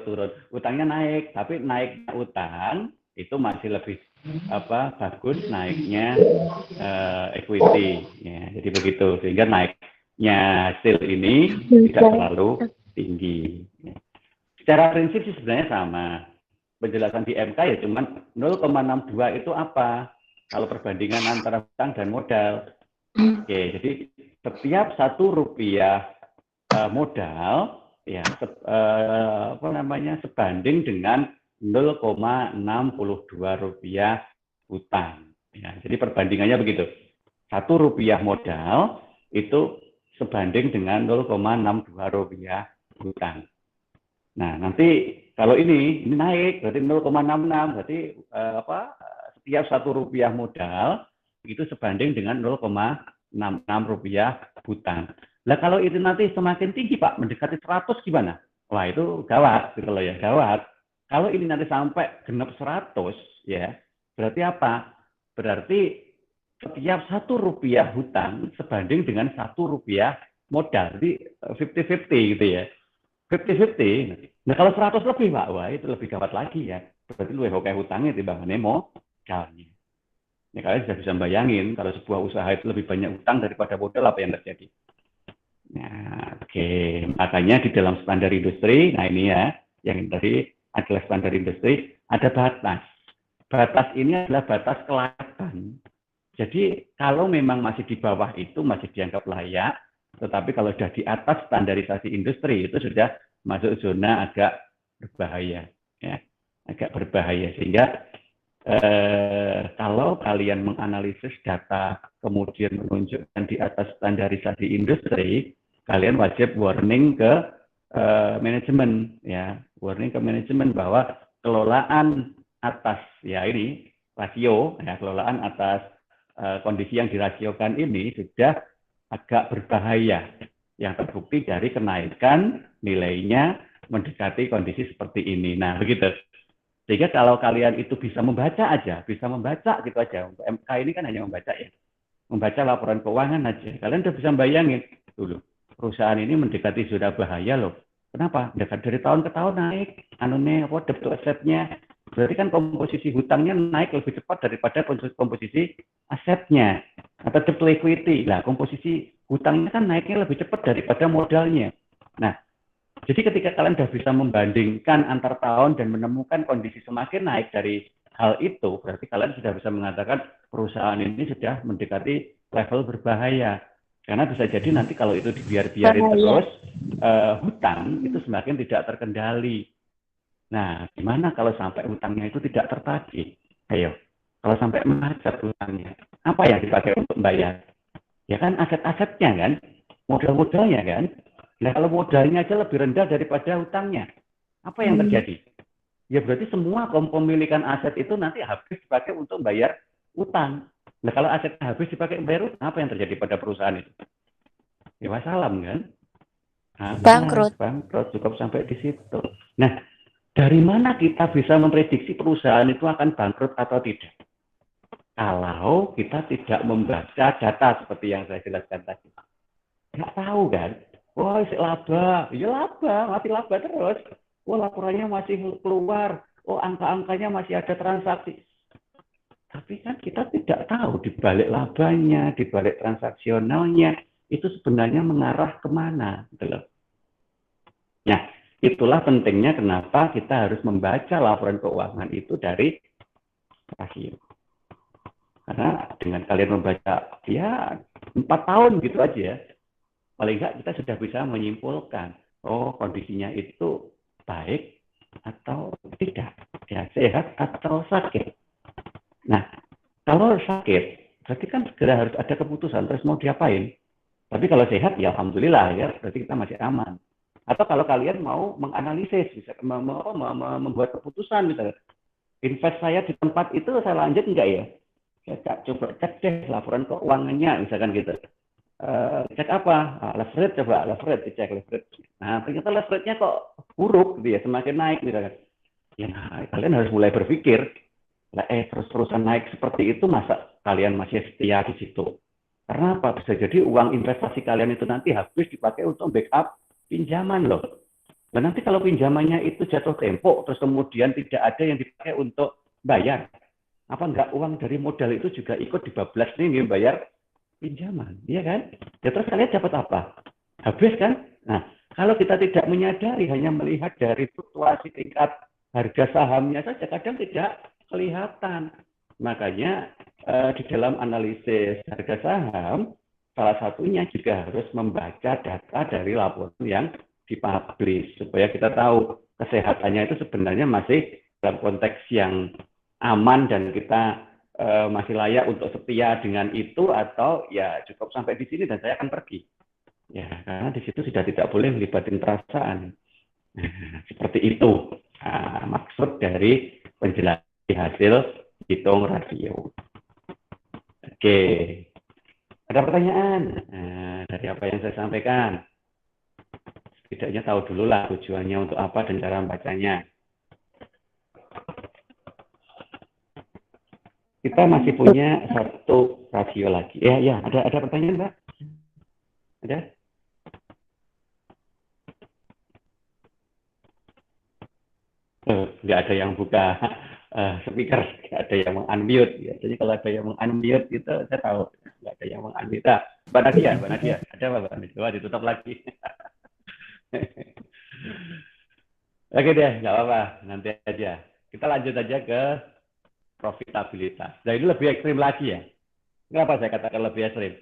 turun. Utangnya naik, tapi naik utang itu masih lebih bagus naiknya equity, ya, jadi begitu sehingga naiknya hasil ini tidak terlalu tinggi. Ya. Secara prinsip sih sebenarnya sama. Penjelasan di MK ya cuman 0,62 itu apa? Kalau perbandingan antara hutang dan modal. Oke, jadi setiap Rp1 modal ya sebanding dengan Rp0,62 hutang. Ya, jadi perbandingannya begitu. Rp1 modal itu sebanding dengan Rp0,62 hutang. Nah, nanti kalau ini naik berarti 0,66 berarti setiap Rp1 modal itu sebanding dengan Rp0,66 hutang. Lah kalau itu nanti semakin tinggi Pak, mendekati 100 gimana? Wah, itu gawat gitu loh ya, gawat. Kalau ini nanti sampai genap 100 ya, berarti apa? Berarti setiap Rp1 hutang sebanding dengan Rp1 modal. Jadi 50-50 gitu ya. 50-50. Nah kalau 100 lebih Pak, wah itu lebih gawat lagi ya. Berarti lu oke hutangnya timbangannya modalnya. Ya kalian sudah bisa bayangin kalau sebuah usaha itu lebih banyak hutang daripada modal apa yang terjadi. Nah, oke. Makanya di dalam standar industri, nah ini ya, yang tadi adalah standar industri, ada batas. Batas ini adalah batas kelayakan. Jadi kalau memang masih di bawah itu masih dianggap layak, tetapi kalau sudah di atas standarisasi industri itu sudah masuk zona agak berbahaya, ya, agak berbahaya. Sehingga kalau kalian menganalisis data kemudian menunjukkan di atas standarisasi industri, kalian wajib warning ke manajemen, ya, warning ke manajemen bahwa kelolaan atas ya ini rasio, ya kelolaan atas kondisi yang dirasiokan ini sudah agak berbahaya. Yang terbukti dari kenaikan nilainya mendekati kondisi seperti ini. Nah, begitu. Sehingga kalau kalian itu bisa membaca aja, bisa membaca gitu aja. Untuk MK ini kan hanya membaca ya. Membaca laporan keuangan aja. Kalian udah bisa bayangin dulu. Perusahaan ini mendekati zona bahaya loh. Kenapa? Dari tahun ke tahun naik. Debt to asset-nya. Berarti kan komposisi hutangnya naik lebih cepat daripada komposisi asetnya. Atau debt to equity. Nah, komposisi hutangnya kan naiknya lebih cepat daripada modalnya. Nah, jadi ketika kalian sudah bisa membandingkan antar tahun dan menemukan kondisi semakin naik dari hal itu, berarti kalian sudah bisa mengatakan perusahaan ini sudah mendekati level berbahaya. Karena bisa jadi nanti kalau itu dibiarin terus, hutang itu semakin tidak terkendali. Nah, gimana kalau sampai hutangnya itu tidak tertagih? Ayo, kalau sampai macet hutangnya, apa yang dipakai untuk membayar? Ya kan aset-asetnya kan, modal-modalnya kan. Nah, kalau modalnya aja lebih rendah daripada hutangnya, apa yang terjadi? Ya berarti semua kepemilikan aset itu nanti habis dipakai untuk bayar utang. Nah, kalau asetnya habis dipakai bayar utang, apa yang terjadi pada perusahaan itu? Ya wassalam kan? Nah, Bangkrut. Bangkrut, cukup sampai di situ. Nah, dari mana kita bisa memprediksi perusahaan itu akan bangkrut atau tidak? Kalau kita tidak membaca data seperti yang saya jelaskan tadi. Nggak tahu kan? Wah, laba. Ya laba, masih laba terus. Wah, laporannya masih keluar. Oh, angka-angkanya masih ada transaksi. Tapi kan kita tidak tahu di balik labanya, di balik transaksionalnya, itu sebenarnya mengarah kemana. Gitu loh. Nah, itulah pentingnya kenapa kita harus membaca laporan keuangan itu dari rasio. Karena dengan kalian membaca, ya 4 tahun gitu aja, paling nggak kita sudah bisa menyimpulkan, oh kondisinya itu baik atau tidak, ya sehat atau sakit. Nah, kalau sakit, berarti kan segera harus ada keputusan, terus mau diapain? Tapi kalau sehat, ya alhamdulillah ya, berarti kita masih aman. Atau kalau kalian mau menganalisis, bisa membuat keputusan, misalnya, invest saya di tempat itu saya lanjut enggak ya? Saya coba cek deh laporan keuangannya, misalkan gitu. Cek apa? Leverage, coba leverage, dicek leverage. Nah, ternyata leverage-nya kok buruk gitu ya, semakin naik misalkan. Ya, nah, kalian harus mulai berpikir, terus-terusan naik seperti itu, masa kalian masih setia di situ? Karena apa? Bisa jadi uang investasi kalian itu nanti habis dipakai untuk backup pinjaman loh. Dan nanti kalau pinjamannya itu jatuh tempo, terus kemudian tidak ada yang dipakai untuk bayar, apa enggak uang dari modal itu juga ikut dibablas nih bayar pinjaman, iya kan? Ya terus kalian dapat apa? Habis kan? Nah, kalau kita tidak menyadari, hanya melihat dari fluktuasi tingkat harga sahamnya saja, kadang tidak kelihatan. Makanya di dalam analisis harga saham, salah satunya juga harus membaca data dari laporan yang dipublish, supaya kita tahu kesehatannya itu sebenarnya masih dalam konteks yang aman dan kita masih layak untuk setia dengan itu, atau ya cukup sampai di sini dan saya akan pergi. Ya, karena di situ sudah tidak boleh melibatkan perasaan. Seperti itu maksud dari penjelasan hasil hitung rasio. Oke, ada pertanyaan dari apa yang saya sampaikan? Setidaknya tahu dulu lah tujuannya untuk apa dan cara membacanya. Kita masih punya satu rasio lagi. Ya, ada pertanyaan, Mbak? Ada? Nggak ada yang buka speaker, nggak ada yang meng-unmute. Ya. Jadi kalau ada yang meng-unmute itu saya tahu, nggak ada yang meng-unmute. Mbak Nadia, ada apa Mbak Nadia? Wah, ditutup lagi. Oke deh, nggak apa-apa, nanti aja. Kita lanjut aja ke profitabilitas. Nah, ini lebih ekstrim lagi ya. Kenapa saya katakan lebih ekstrim?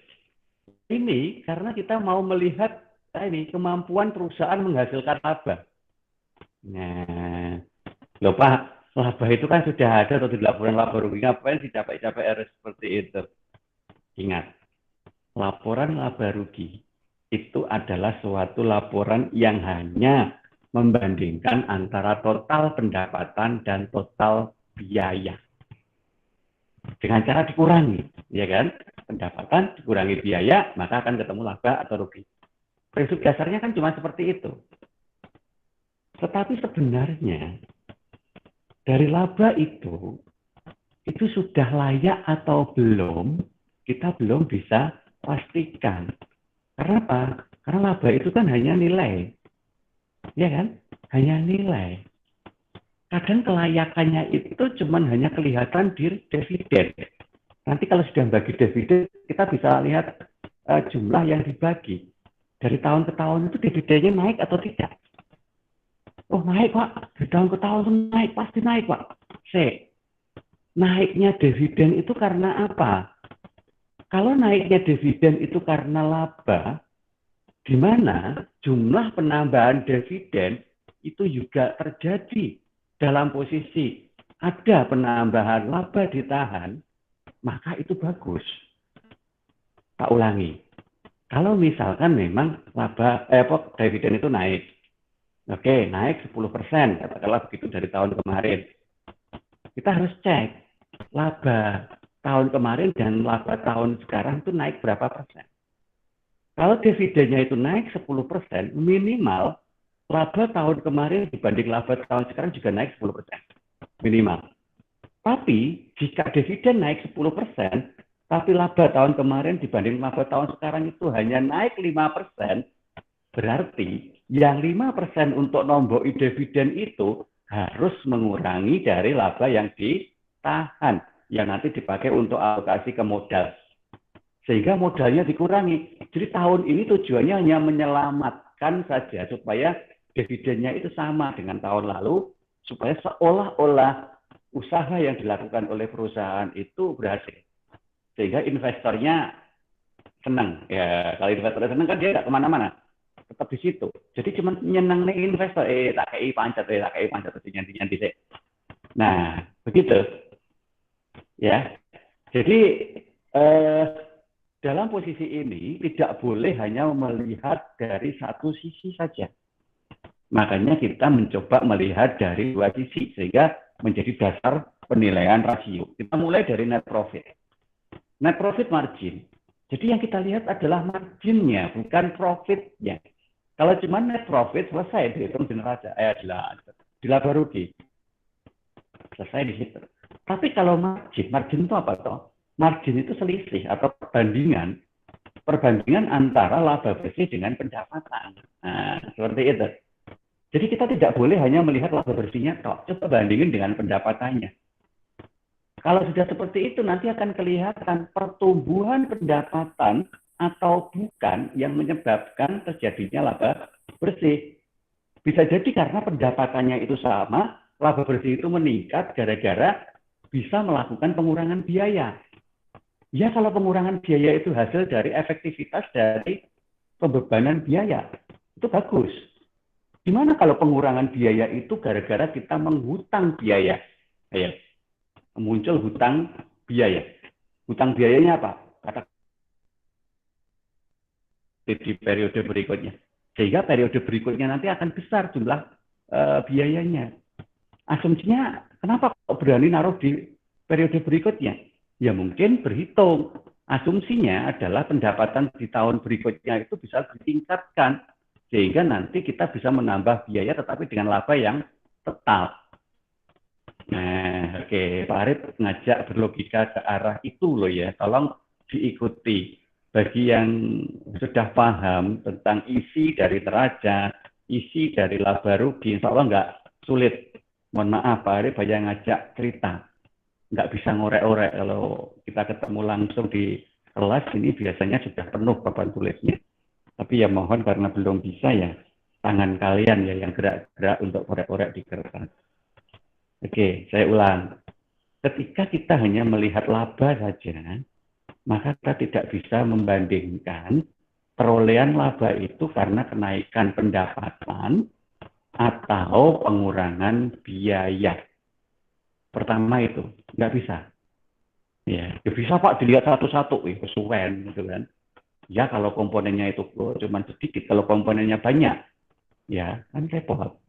Ini karena kita mau melihat kemampuan perusahaan menghasilkan laba. Nah, loh Pak, laba itu kan sudah ada atau di laporan laba rugi, ngapain dicapai-capai harus seperti itu? Ingat, laporan laba rugi itu adalah suatu laporan yang hanya membandingkan antara total pendapatan dan total biaya. Dengan cara dikurangi, ya kan? Pendapatan dikurangi biaya, maka akan ketemu laba atau rugi. Prinsip dasarnya kan cuma seperti itu. Tetapi sebenarnya dari laba itu sudah layak atau belum, kita belum bisa pastikan. Karena apa? Karena laba itu kan hanya nilai, ya kan? Hanya nilai. Kadang kelayakannya itu cuma hanya kelihatan di dividen. Nanti kalau sudah bagi dividen, kita bisa lihat jumlah yang dibagi. Dari tahun ke tahun itu dividennya naik atau tidak? Oh naik Pak, dari tahun ke tahun naik, pasti naik Pak. Naiknya dividen itu karena apa? Kalau naiknya dividen itu karena laba, di mana jumlah penambahan dividen itu juga terjadi dalam posisi ada penambahan laba ditahan, maka itu bagus. Tak ulangi. Kalau misalkan memang laba dividen itu naik. Oke, naik 10%, katakanlah begitu dari tahun kemarin. Kita harus cek laba tahun kemarin dan laba tahun sekarang itu naik berapa persen. Kalau dividennya itu naik 10%, minimal laba tahun kemarin dibanding laba tahun sekarang juga naik 10%. Minimal. Tapi jika dividen naik 10%, tapi laba tahun kemarin dibanding laba tahun sekarang itu hanya naik 5%, berarti yang 5% untuk nombok dividen itu harus mengurangi dari laba yang ditahan, yang nanti dipakai untuk alokasi ke modal. Sehingga modalnya dikurangi. Jadi tahun ini tujuannya hanya menyelamatkan saja supaya dividennya itu sama dengan tahun lalu, supaya seolah-olah usaha yang dilakukan oleh perusahaan itu berhasil. Sehingga investornya senang. Ya, kalau investornya senang kan dia nggak kemana-mana. Tetap di situ. Jadi cuma nyenang nih investor. Tak kei pancat, nyanti. Nah, begitu. Ya. Jadi dalam posisi ini tidak boleh hanya melihat dari satu sisi saja. Makanya kita mencoba melihat dari dua sisi sehingga menjadi dasar penilaian rasio. Kita mulai dari net profit. Net profit margin. Jadi yang kita lihat adalah marginnya, bukan profitnya. Kalau cuma net profit selesai dihitung di neraca, di laba rugi. Selesai di situ. Tapi kalau margin itu apa toh? Margin itu selisih atau perbandingan antara laba bersih dengan pendapatan. Nah, seperti itu. Jadi kita tidak boleh hanya melihat laba bersihnya toh, coba bandingin dengan pendapatannya. Kalau sudah seperti itu nanti akan kelihatan pertumbuhan pendapatan atau bukan yang menyebabkan terjadinya laba bersih. Bisa jadi karena pendapatannya itu sama, laba bersih itu meningkat gara-gara bisa melakukan pengurangan biaya. Ya kalau pengurangan biaya itu hasil dari efektivitas dari pembebanan biaya, itu bagus. Gimana kalau pengurangan biaya itu gara-gara kita menghutang biaya? Ayo, muncul hutang biaya. Hutang biayanya apa? Kata di periode berikutnya. Sehingga periode berikutnya nanti akan besar jumlah biayanya. Asumsinya kenapa kok berani naruh di periode berikutnya? Ya mungkin berhitung. Asumsinya adalah pendapatan di tahun berikutnya itu bisa ditingkatkan. Sehingga nanti kita bisa menambah biaya tetapi dengan laba yang tetap. Nah, oke, Pak Arif ngajak berlogika ke arah itu loh ya. Tolong diikuti. Bagi yang sudah paham tentang isi dari neraca, isi dari laba rugi, insya Allah nggak sulit. Mohon maaf, Pak Arif banyak ngajak cerita. Nggak bisa ngorek-orek. Kalau kita ketemu langsung di kelas, ini biasanya sudah penuh papan tulisnya. Tapi ya mohon karena belum bisa ya, tangan kalian ya yang gerak-gerak untuk ngorek-orek di kertas. Oke, saya ulang. Ketika kita hanya melihat laba saja, maka kita tidak bisa membandingkan perolehan laba itu karena kenaikan pendapatan atau pengurangan biaya. Pertama itu, nggak bisa. Ya, bisa Pak dilihat satu-satu, kesuwen gitu kan. Ya kalau komponennya itu cuma sedikit, kalau komponennya banyak, ya kan repot.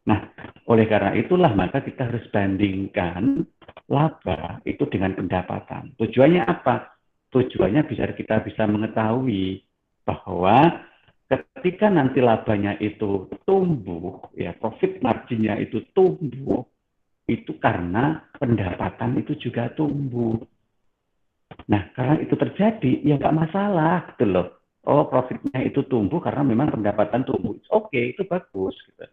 Nah, Oleh karena itulah maka kita harus bandingkan laba itu dengan pendapatan. Tujuannya apa? Tujuannya kita bisa mengetahui bahwa ketika nanti labanya itu tumbuh, ya profit marginnya itu tumbuh, itu karena pendapatan itu juga tumbuh. Nah, karena itu terjadi, ya nggak masalah, gitu loh. Oh, profitnya itu tumbuh karena memang pendapatan tumbuh. Oke, itu bagus. Gitu.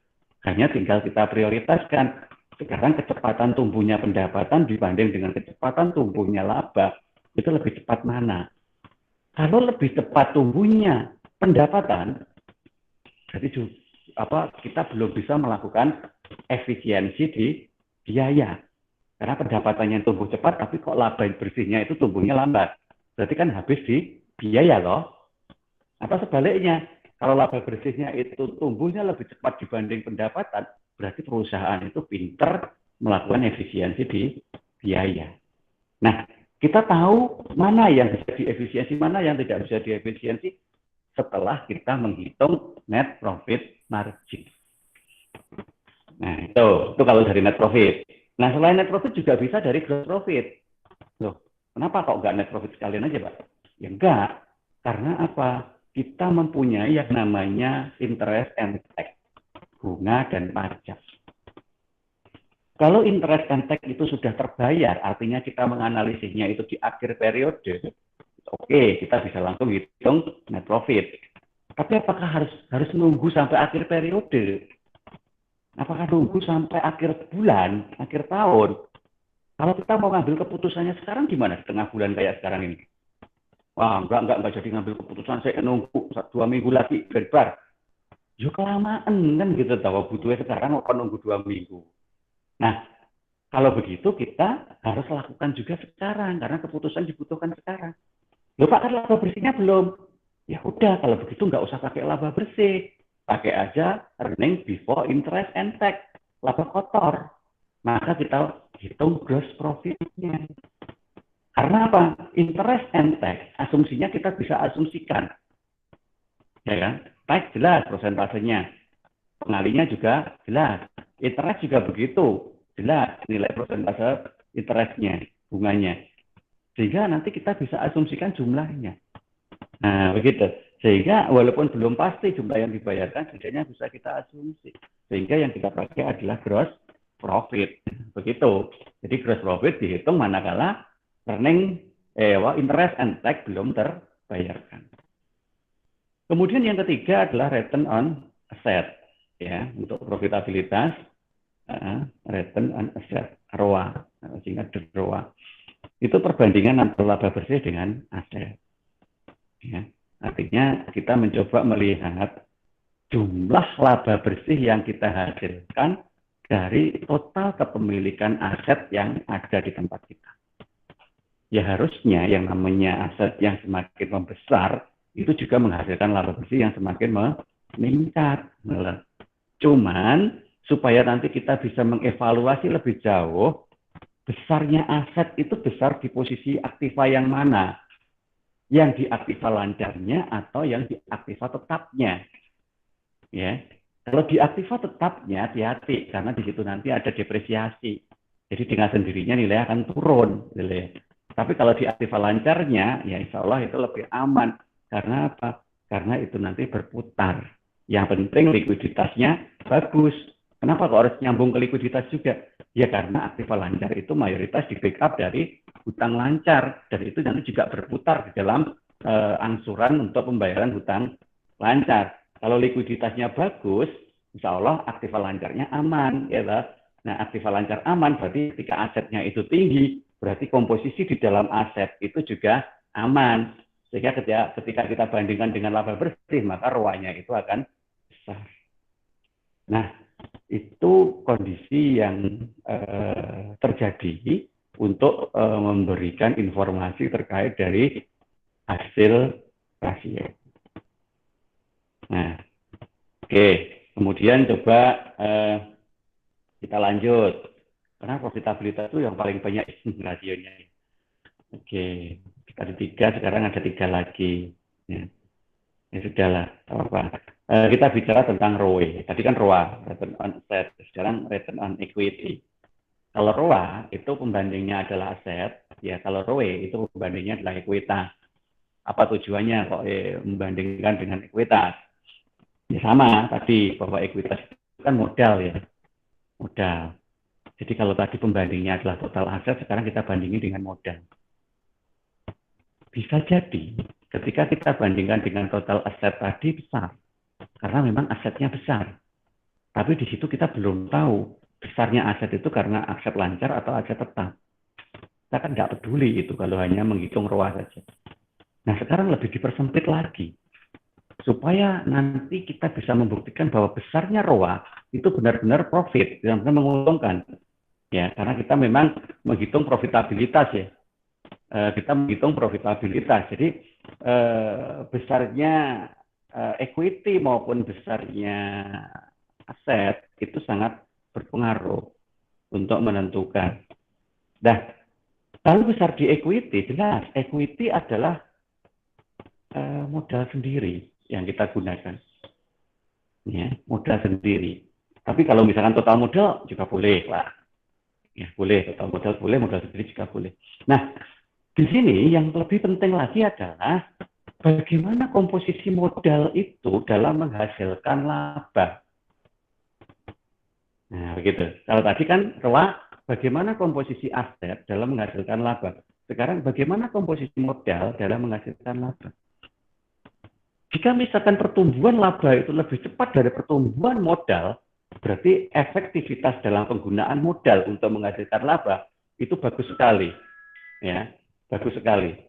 Hanya tinggal kita prioritaskan. Sekarang kecepatan tumbuhnya pendapatan dibanding dengan kecepatan tumbuhnya laba, itu lebih cepat mana? Kalau lebih cepat tumbuhnya pendapatan, jadi kita belum bisa melakukan efisiensi di biaya. Karena pendapatannya tumbuh cepat, tapi kok laba bersihnya itu tumbuhnya lambat. Berarti kan habis di biaya loh. Atau sebaliknya, kalau laba bersihnya itu tumbuhnya lebih cepat dibanding pendapatan, berarti perusahaan itu pinter melakukan efisiensi di biaya. Nah, kita tahu mana yang bisa diefisiensi, mana yang tidak bisa diefisiensi setelah kita menghitung net profit margin. Nah, itu kalau dari net profit. Nah, selain net profit juga bisa dari gross profit. Loh, kenapa kok nggak net profit sekalian aja, Pak? Ya enggak, karena apa? Kita mempunyai yang namanya interest and tax, bunga dan pajak. Kalau interest and tax itu sudah terbayar, artinya kita menganalisisnya itu di akhir periode, oke, kita bisa langsung hitung net profit. Tapi apakah harus nunggu sampai akhir periode? Apakah nunggu sampai akhir bulan, akhir tahun? Kalau kita mau ngambil keputusannya sekarang gimana? Setengah bulan kayak sekarang ini. Wah, enggak jadi ngambil keputusan, saya nunggu 2 minggu lagi, berbar. Ya kelamaan kan gitu, tahu butuhnya sekarang kok nunggu 2 minggu. Nah, kalau begitu kita harus lakukan juga sekarang, karena keputusan dibutuhkan sekarang. Loh Pak, kan laba bersihnya belum? Ya udah, kalau begitu nggak usah pakai laba bersih. Pakai aja earning before interest and tax, laba kotor. Maka kita hitung gross profit-nya. Karena apa? Interest and tax, asumsinya kita bisa asumsikan. Ya kan? Tax jelas persentasenya. Pengalinya juga jelas. Interest juga begitu. Jelas nilai persentase interestnya, bunganya. Sehingga nanti kita bisa asumsikan jumlahnya. Nah, begitu. Sehingga walaupun belum pasti jumlah yang dibayarkan, setidaknya bisa kita asumsi. Sehingga yang kita pakai adalah gross profit. Begitu. Jadi gross profit dihitung manakala earning interest and tax belum terbayarkan. Kemudian yang ketiga adalah return on asset, ya, untuk profitabilitas, return on asset, ROA, sehingga ROA. Itu perbandingan antara laba bersih dengan aset. Ya, artinya kita mencoba melihat jumlah laba bersih yang kita hasilkan dari total kepemilikan aset yang ada di tempat kita. Ya harusnya yang namanya aset yang semakin membesar itu juga menghasilkan laba bersih yang semakin meningkat. Cuman supaya nanti kita bisa mengevaluasi lebih jauh, besarnya aset itu besar di posisi aktiva yang mana? Yang di aktiva lancarnya atau yang di aktiva tetapnya? Ya, kalau di aktiva tetapnya hati-hati karena di situ nanti ada depresiasi. Jadi dengan sendirinya nilai akan turun, nilai. Tapi kalau di aktiva lancarnya, ya insya Allah itu lebih aman. Karena apa? Karena itu nanti berputar. Yang penting likuiditasnya bagus. Kenapa kok harus nyambung ke likuiditas juga? Ya karena aktiva lancar itu mayoritas di backup dari hutang lancar. Dan itu nanti juga berputar di dalam angsuran untuk pembayaran hutang lancar. Kalau likuiditasnya bagus, insya Allah aktiva lancarnya aman. Ya lah. Nah, aktiva lancar aman berarti ketika asetnya itu tinggi, berarti komposisi di dalam aset itu juga aman. Sehingga ketika kita bandingkan dengan laba bersih, maka ROA-nya itu akan besar. Nah, itu kondisi yang terjadi untuk memberikan informasi terkait dari hasil rasio. Nah, oke. Kemudian coba kita lanjut. Karena profitabilitas itu yang paling banyak rasionya. Oke, kita ada 3, sekarang ada 3 lagi. Ya, ya sudahlah, apa-apa. Kita bicara tentang ROE. Tadi kan ROA, return on asset. Sekarang return on equity. Kalau ROA itu pembandingnya adalah aset, ya kalau ROE itu pembandingnya adalah ekuitas. Apa tujuannya kok membandingkan dengan ekuitas? Ya sama tadi bahwa ekuitas itu kan modal ya, modal. Jadi kalau tadi pembandingnya adalah total aset, sekarang kita bandingin dengan modal. Bisa jadi ketika kita bandingkan dengan total aset tadi besar, karena memang asetnya besar. Tapi di situ kita belum tahu besarnya aset itu karena aset lancar atau aset tetap. Kita kan nggak peduli itu kalau hanya menghitung ROA saja. Nah sekarang lebih dipersempit lagi. Supaya nanti kita bisa membuktikan bahwa besarnya ROA itu benar-benar profit, benar-benar menguntungkan. Ya, karena kita memang menghitung profitabilitas ya. Kita menghitung profitabilitas. Jadi besarnya equity maupun besarnya aset itu sangat berpengaruh untuk menentukan. Nah, kalau besar di equity, jelas equity adalah modal sendiri yang kita gunakan, ya modal sendiri. Tapi kalau misalkan total modal juga boleh lah, ya boleh total modal boleh, modal sendiri juga boleh. Nah di sini yang lebih penting lagi adalah bagaimana komposisi modal itu dalam menghasilkan laba. Nah begitu. Kalau tadi kan ROA bagaimana komposisi aset dalam menghasilkan laba. Sekarang bagaimana komposisi modal dalam menghasilkan laba. Jika misalkan pertumbuhan laba itu lebih cepat dari pertumbuhan modal, berarti efektivitas dalam penggunaan modal untuk menghasilkan laba itu bagus sekali, ya, bagus sekali.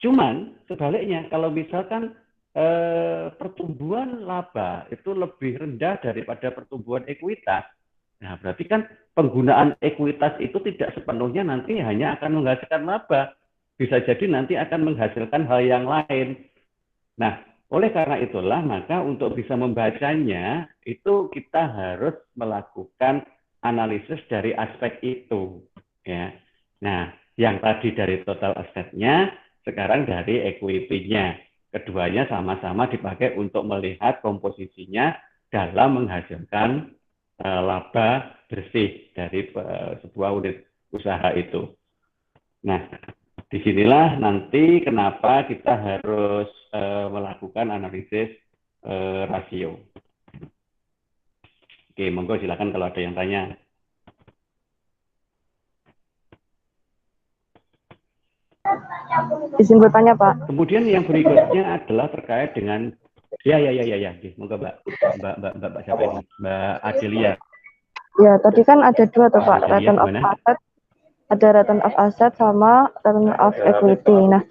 Cuman sebaliknya, kalau misalkan pertumbuhan laba itu lebih rendah daripada pertumbuhan ekuitas, nah berarti kan penggunaan ekuitas itu tidak sepenuhnya nanti hanya akan menghasilkan laba, bisa jadi nanti akan menghasilkan hal yang lain. Nah, oleh karena itulah, maka untuk bisa membacanya, itu kita harus melakukan analisis dari aspek itu. Ya. Nah, yang tadi dari total asetnya, sekarang dari equity-nya. Keduanya sama-sama dipakai untuk melihat komposisinya dalam menghasilkan laba bersih dari sebuah unit usaha itu. Nah, disinilah nanti kenapa kita harus melakukan analisis rasio. Oke, monggo silakan kalau ada yang tanya. Izin bertanya, Pak. Kemudian yang berikutnya adalah terkait dengan ya. Monggo Mbak siapa ini? Mbak Adelia. Ya, tadi kan ada dua tuh Pak, return of asset, ada return of asset sama return of equity. Nah,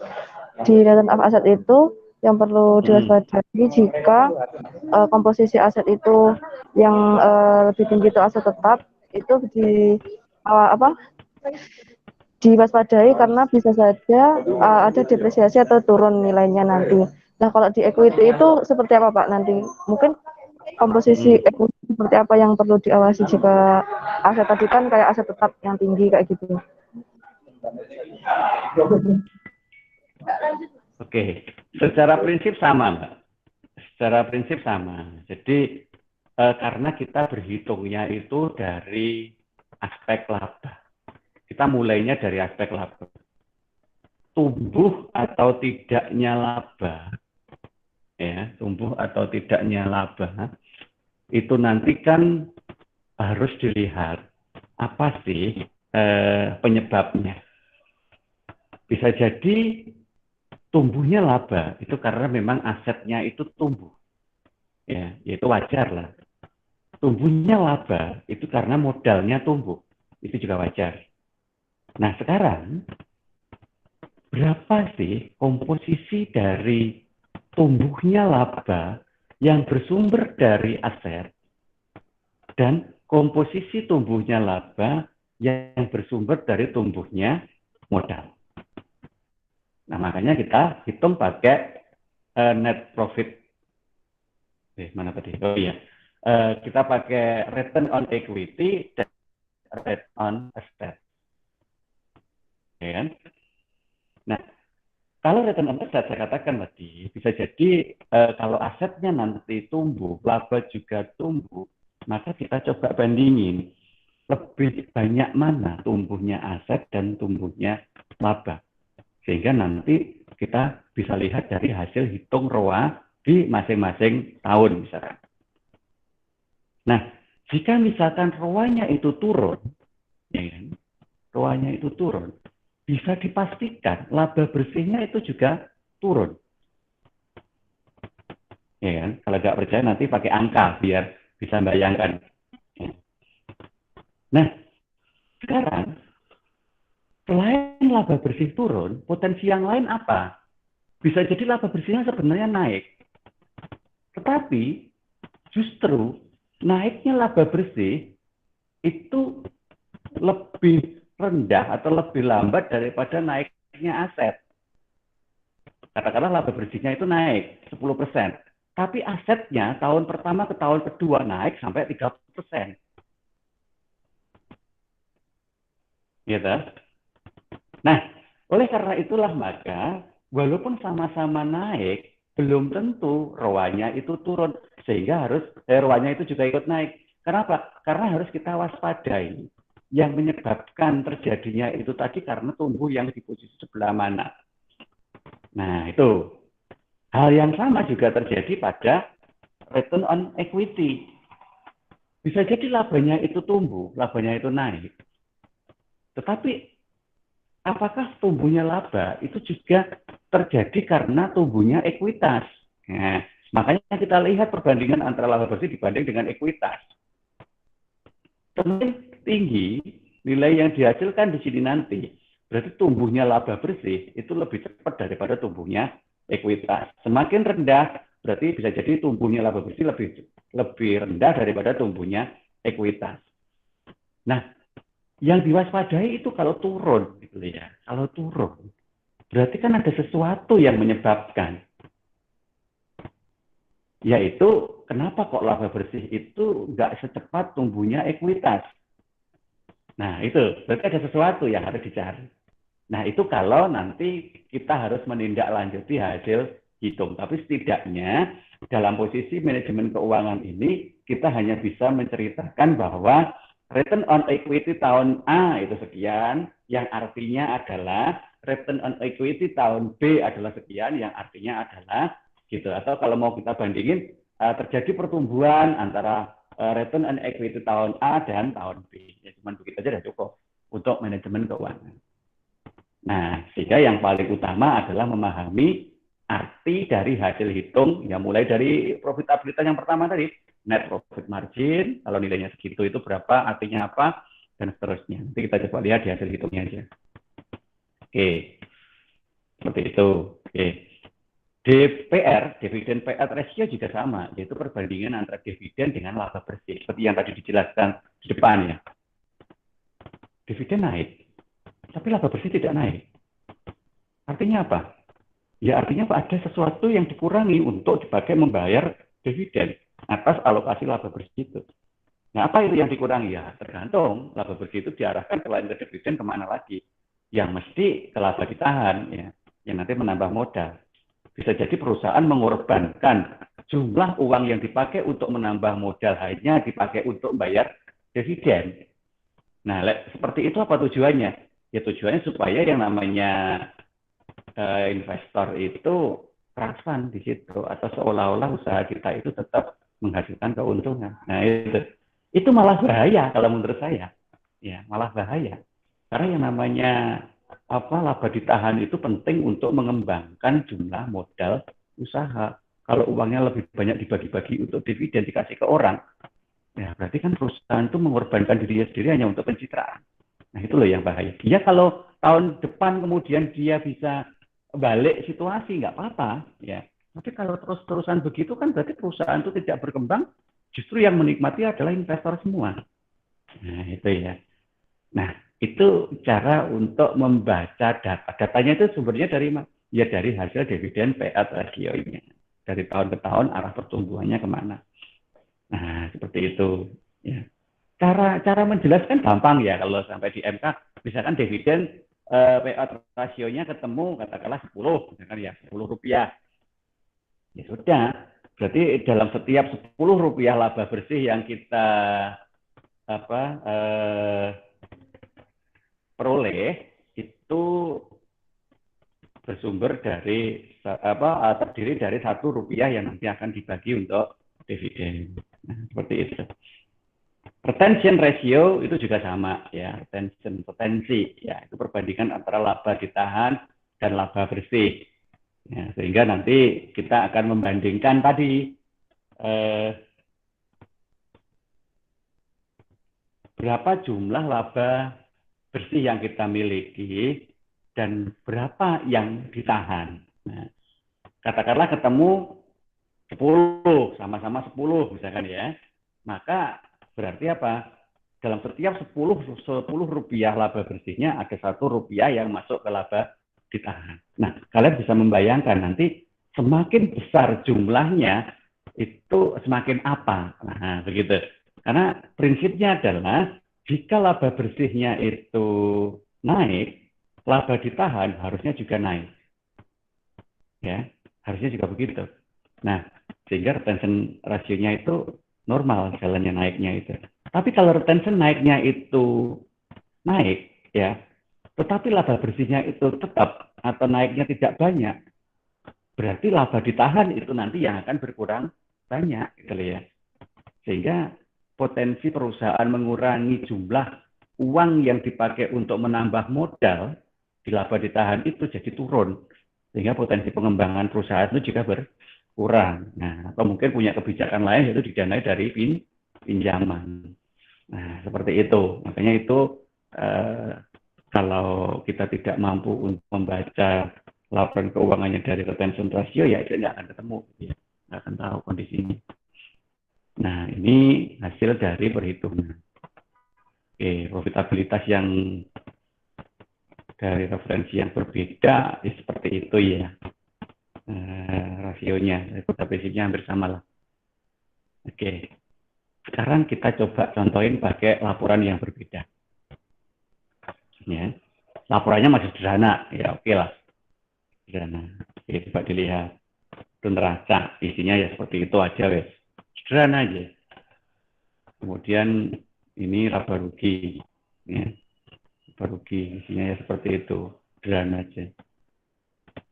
di return of asset itu yang perlu diwaspadai jika komposisi aset itu yang lebih tinggi itu aset tetap, itu diwaspadai karena bisa saja ada depresiasi atau turun nilainya nanti. Nah, kalau di equity itu seperti apa Pak nanti? Mungkin komposisi equity seperti apa yang perlu diawasi jika aset tadi kan kayak aset tetap yang tinggi kayak gitu. Oke, secara prinsip sama Mbak. Secara prinsip sama. Jadi karena kita berhitungnya itu dari aspek laba. Kita mulainya dari aspek laba. Tumbuh atau tidaknya laba, ya, tumbuh atau tidaknya laba, itu nanti kan harus dilihat apa sih penyebabnya. Bisa jadi tumbuhnya laba itu karena memang asetnya itu tumbuh, ya, itu wajar lah. Tumbuhnya laba itu karena modalnya tumbuh, itu juga wajar. Nah sekarang berapa sih komposisi dari tumbuhnya laba yang bersumber dari aset dan komposisi tumbuhnya laba yang bersumber dari tumbuhnya modal. Nah makanya kita hitung pakai net profit. Mana tadi? Oh iya, kita pakai return on equity dan return on asset. Ya kan? Nah, Kalau return on asset saya katakan tadi bisa jadi kalau asetnya nanti tumbuh, laba juga tumbuh, maka kita coba bandingin lebih banyak mana tumbuhnya aset dan tumbuhnya laba. Sehingga nanti kita bisa lihat dari hasil hitung ROA di masing-masing tahun misalkan. Nah, jika misalkan ROA-nya itu turun, ya kan? ROA-nya itu turun, bisa dipastikan laba bersihnya itu juga turun. Ya kan? Kalau nggak percaya nanti pakai angka biar bisa bayangkan. Nah, sekarang selain laba bersih turun, potensi yang lain apa? Bisa jadi laba bersihnya sebenarnya naik. Tetapi justru naiknya laba bersih itu lebih rendah atau lebih lambat daripada naiknya aset. Katakanlah laba bersihnya itu naik 10%. Tapi asetnya tahun pertama ke tahun kedua naik sampai 30%. Gitu. Nah, oleh karena itulah maka walaupun sama-sama naik, belum tentu ROA-nya itu turun. Sehingga harus ROA-nya itu juga ikut naik. Kenapa? Karena harus kita waspadai. Yang menyebabkan terjadinya itu tadi karena tumbuh yang di posisi sebelah mana. Nah, itu. Hal yang sama juga terjadi pada return on equity. Bisa jadi labanya itu tumbuh, labanya itu naik. Tetapi apakah tumbuhnya laba itu juga terjadi karena tumbuhnya ekuitas? Nah, makanya kita lihat perbandingan antara laba bersih dibanding dengan ekuitas. Semakin tinggi nilai yang dihasilkan di sini nanti, berarti tumbuhnya laba bersih itu lebih cepat daripada tumbuhnya ekuitas. Semakin rendah, berarti bisa jadi tumbuhnya laba bersih lebih rendah daripada tumbuhnya ekuitas. Nah, yang diwaspadai itu kalau turun, gitu ya. Kalau turun, berarti kan ada sesuatu yang menyebabkan. Yaitu, kenapa kok laba bersih itu nggak secepat tumbuhnya ekuitas? Nah, itu berarti ada sesuatu yang harus dicari. Nah, itu kalau nanti kita harus menindaklanjuti hasil hitung. Tapi setidaknya dalam posisi manajemen keuangan ini, kita hanya bisa menceritakan bahwa return on equity tahun A itu sekian, yang artinya adalah return on equity tahun B adalah sekian, yang artinya adalah gitu. Atau kalau mau kita bandingin, terjadi pertumbuhan antara return on equity tahun A dan tahun B. Ya, cuma begitu aja sudah cukup untuk manajemen keuangan. Nah, sehingga yang paling utama adalah memahami arti dari hasil hitung, ya mulai dari profitabilitas yang pertama tadi, net profit margin, kalau nilainya segitu itu berapa, artinya apa, dan seterusnya. Nanti kita coba lihat di hasil hitungnya aja. Oke, seperti itu. Oke. DPR, dividen payout ratio juga sama, yaitu perbandingan antara dividen dengan laba bersih, seperti yang tadi dijelaskan di depan ya. Dividen naik, tapi laba bersih tidak naik. Artinya apa? Ya artinya ada sesuatu yang dikurangi untuk dipakai membayar dividen atas alokasi laba bersih itu. Nah, apa itu yang dikurangi? Ya tergantung laba bersih itu diarahkan selain ke dividen kemana lagi. Yang mesti ke laba ditahan, ya, yang nanti menambah modal. Bisa jadi perusahaan mengorbankan jumlah uang yang dipakai untuk menambah modal hanya dipakai untuk bayar dividen. Nah, seperti itu apa tujuannya? Ya tujuannya supaya yang namanya investor itu transparan di situ atau seolah-olah usaha kita itu tetap menghasilkan keuntungan. Nah, itu malah bahaya kalau menurut saya. Ya, malah bahaya. Karena yang namanya laba ditahan itu penting untuk mengembangkan jumlah modal usaha. Kalau uangnya lebih banyak dibagi-bagi untuk dividen dikasih ke orang, ya berarti kan perusahaan itu mengorbankan dirinya sendiri hanya untuk pencitraan. Nah, itu loh yang bahaya. Dia kalau tahun depan kemudian dia bisa balik situasi, nggak apa-apa. Ya. Tapi kalau terus-terusan begitu kan berarti perusahaan itu tidak berkembang, justru yang menikmati adalah investor semua. Nah, itu ya. Nah, itu cara untuk membaca data. Datanya itu sumbernya dari ya dari hasil dividen payout ratio-nya. Dari tahun ke tahun arah pertumbuhannya kemana. Nah, seperti itu. Ya. Cara menjelaskan gampang ya kalau sampai di MK, misalkan dividen payout rasionya ketemu katakanlah 10, misalkan ya Rp10. Ya sudah, berarti dalam setiap Rp10 laba bersih yang kita peroleh itu bersumber dari terdiri dari Rp1 yang nanti akan dibagi untuk dividen. Nah, seperti itu. Retention ratio itu juga sama ya, retensi ya, itu perbandingan antara laba ditahan dan laba bersih. Ya, sehingga nanti kita akan membandingkan tadi berapa jumlah laba bersih yang kita miliki dan berapa yang ditahan. Nah, katakanlah ketemu 10, sama-sama 10 misalkan ya. Maka berarti apa? Dalam setiap 10 rupiah laba bersihnya ada Rp1 yang masuk ke laba ditahan. Nah, kalian bisa membayangkan nanti semakin besar jumlahnya itu semakin apa? Nah, begitu. Karena prinsipnya adalah jika laba bersihnya itu naik, laba ditahan harusnya juga naik. Ya, harusnya juga begitu. Nah, sehingga retention rasionya itu normal jalannya naiknya itu. Tapi kalau retention naiknya itu naik, ya, tetapi laba bersihnya itu tetap atau naiknya tidak banyak, berarti laba ditahan itu nanti yang akan berkurang banyak, gitu ya. Sehingga potensi perusahaan mengurangi jumlah uang yang dipakai untuk menambah modal di laba ditahan itu jadi turun. Sehingga potensi pengembangan perusahaan itu juga berkurang. Nah, atau mungkin punya kebijakan lain yaitu didanai dari pinjaman. Nah, seperti itu. Makanya itu kalau kita tidak mampu untuk membaca laporan keuangannya dari retention ratio, ya itu nggak akan ketemu, ya. Nggak akan tahu kondisinya. Nah, ini hasil dari perhitungan. Oke, profitabilitas yang dari referensi yang berbeda seperti itu ya. Rasionya, profitabilitasnya hampir sama lah. Oke, sekarang kita coba contohin pakai laporan yang berbeda. Ya, laporannya masih sederhana, ya oke lah. Sederhana. Oke, coba dilihat. Itu neraca, isinya ya seperti itu aja, wes. Sederhana aja. Kemudian ini laba rugi, ya. Laba rugi, isinya ya seperti itu, sederhana aja.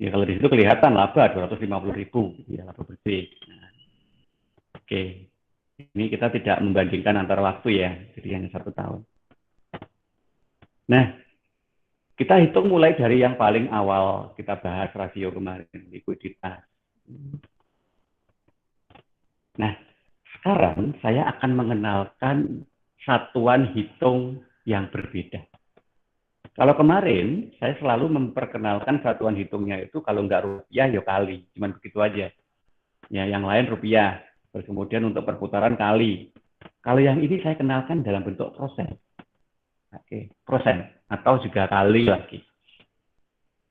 Ya kalau di situ kelihatan laba 250.000, ya laba bersih. Nah, oke, ini kita tidak membandingkan antar waktu ya, jadi hanya 1 tahun. Nah, kita hitung mulai dari yang paling awal kita bahas rasio kemarin, likuiditas. Nah, sekarang saya akan mengenalkan satuan hitung yang berbeda. Kalau kemarin, saya selalu memperkenalkan satuan hitungnya itu kalau nggak rupiah, ya kali. Cuman begitu aja. Ya, yang lain rupiah. Terus kemudian untuk perputaran kali. Kalau yang ini saya kenalkan dalam bentuk persen. Oke, persen. Atau juga kali lagi.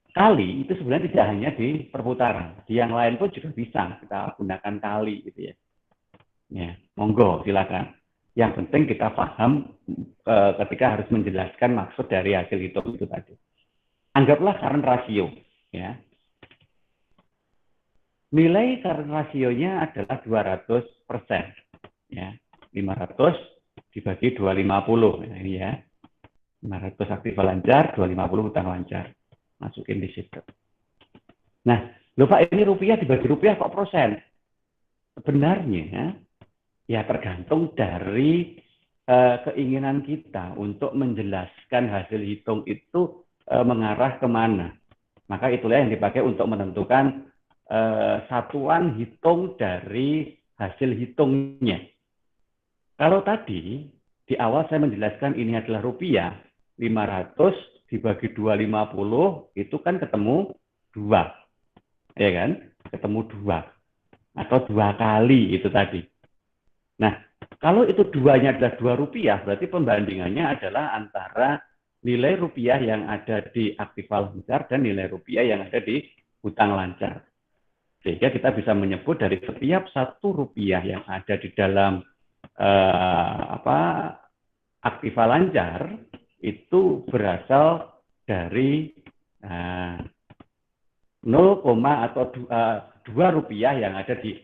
Kali itu sebenarnya tidak hanya di perputaran. Di yang lain pun juga bisa kita gunakan kali gitu ya. Ya, monggo silakan. Yang penting kita paham ketika harus menjelaskan maksud dari hasil hitung itu tadi. Anggaplah current ratio, ya. Nilai current rasionya adalah 200%, ya. 500 dibagi 250, ini ya. 500 aktif lancar, 250 hutang lancar. Masukin di situ. Nah, loh Pak, ini rupiah dibagi rupiah kok persen? Sebenarnya ya tergantung dari keinginan kita untuk menjelaskan hasil hitung itu mengarah kemana. Maka itulah yang dipakai untuk menentukan satuan hitung dari hasil hitungnya. Kalau tadi di awal saya menjelaskan ini adalah rupiah, 500 dibagi 250 itu kan ketemu 2. Ya kan? Ketemu 2. Atau 2 kali itu tadi. Nah, kalau itu 2-nya adalah Rp2, berarti pembandingannya adalah antara nilai rupiah yang ada di aktiva lancar dan nilai rupiah yang ada di hutang lancar. Sehingga kita bisa menyebut dari setiap Rp1 yang ada di dalam aktiva lancar itu berasal dari 0, atau 2 rupiah yang ada di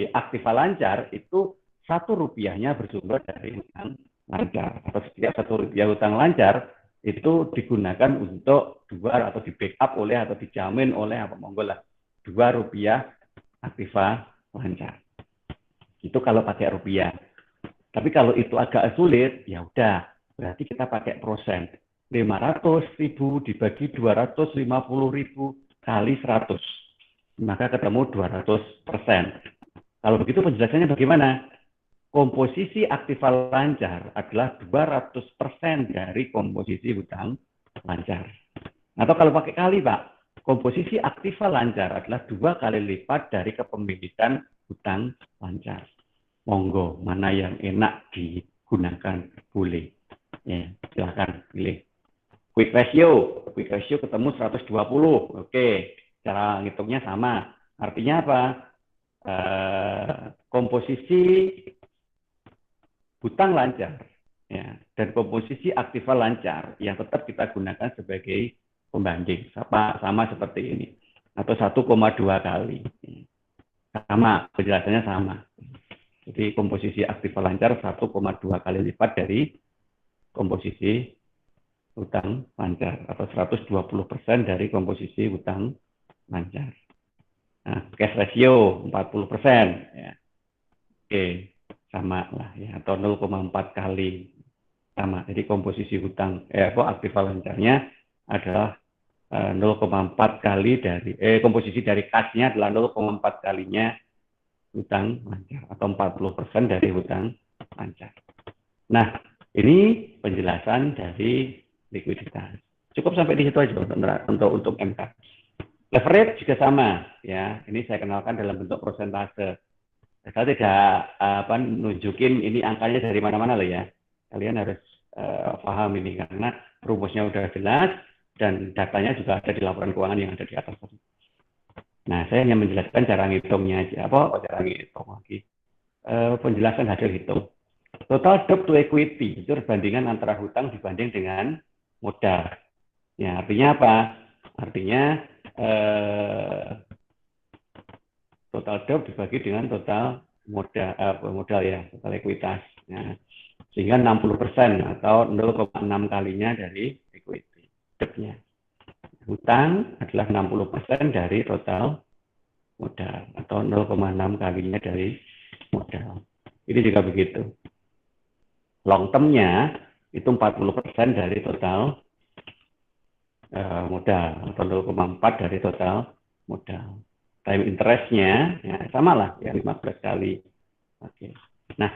aktiva lancar itu 1 rupiahnya bersumber dari hutang lancar, atau setiap 1 rupiah hutang lancar itu digunakan untuk 2 atau di backup oleh atau dijamin oleh apa monggo lah 2 rupiah aktiva lancar. Itu kalau pakai rupiah. Tapi kalau itu agak sulit, ya udah berarti kita pakai persen. 500.000 dibagi 250.000 kali 100. Maka ketemu 200%. Kalau begitu penjelasannya bagaimana? Komposisi aktiva lancar adalah 200% dari komposisi hutang lancar. Atau kalau pakai kali, Pak, komposisi aktiva lancar adalah 2 kali lipat dari kepemilikan hutang lancar. Monggo, mana yang enak digunakan, boleh. Ya, silakan pilih. Quick ratio ketemu 120. Oke, cara ngitungnya sama. Artinya apa? Komposisi hutang lancar ya, dan komposisi aktiva lancar yang tetap kita gunakan sebagai pembanding. Sama seperti ini. Atau 1,2 kali. Sama, penjelasannya sama. Jadi komposisi aktiva lancar 1,2 kali lipat dari komposisi hutang lancar atau 120% dari komposisi hutang lancar. Nah, cash ratio 40%. Ya. Oke, sama lah ya, atau 0,4 kali sama. Jadi komposisi hutang aktiva lancarnya adalah 0,4 kali dari komposisi dari kasnya adalah 0,4 kalinya hutang lancar atau 40% dari hutang lancar. Nah, ini penjelasan dari likuiditas. Cukup sampai di situ aja untuk MK. Leverage juga sama ya. Ini saya kenalkan dalam bentuk persentase. Saya tidak nunjukin ini angkanya dari mana-mana loh ya. Kalian harus paham ini karena rumusnya udah jelas dan datanya juga ada di laporan keuangan yang ada di atas. Nah, saya hanya menjelaskan cara ngitungnya aja. Cara ngitung lagi? Penjelasan hasil hitung. Total debt to equity itu perbandingan antara hutang dibanding dengan modal. Ya, artinya apa? Artinya total debt dibagi dengan total modal ya, total ekuitas. Nah, sehingga 60% atau 0,6 kalinya dari equity debt-nya. Hutang adalah 60% dari total modal atau 0,6 kalinya dari modal. Ini juga begitu. Long term-nya itu 40% dari total modal atau 0,4 dari total modal. Time interest-nya ya sama lah ya 15 kali. Oke. Nah,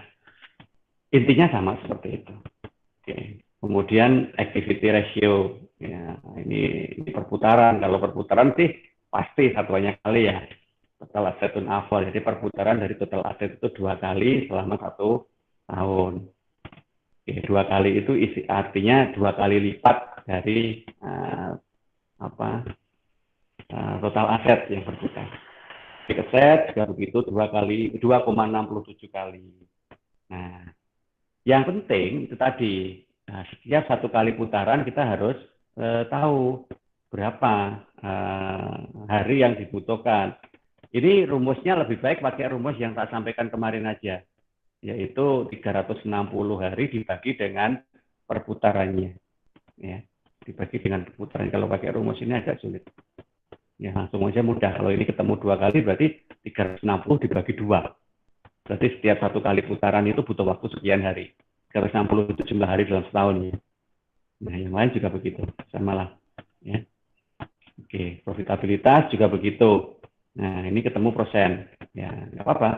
intinya sama seperti itu. Oke. Kemudian activity ratio ya, ini perputaran. Kalau perputaran sih pasti satuannya kali ya. Total aset on aval. Jadi perputaran dari total aset itu 2 kali selama 1 tahun. Oke, 2 kali itu artinya 2 kali lipat dari total aset yang berputar. Aset juga begitu 2,67 kali. Nah, yang penting itu tadi setiap 1 kali putaran kita harus tahu berapa hari yang dibutuhkan. Ini rumusnya lebih baik pakai rumus yang tak sampaikan kemarin aja, yaitu 360 hari dibagi dengan perputarannya. Ya, dibagi dengan perputaran. Kalau pakai rumus ini agak sulit. Ya, langsung aja mudah. Kalau ini ketemu 2 kali berarti 360 dibagi 2. Berarti setiap 1 kali putaran itu butuh waktu sekian hari. 360 itu jumlah hari dalam setahun ya. Nah, yang lain juga begitu. Sama lah. Ya. Oke, profitabilitas juga begitu. Nah, ini ketemu persen. Ya, nggak apa-apa.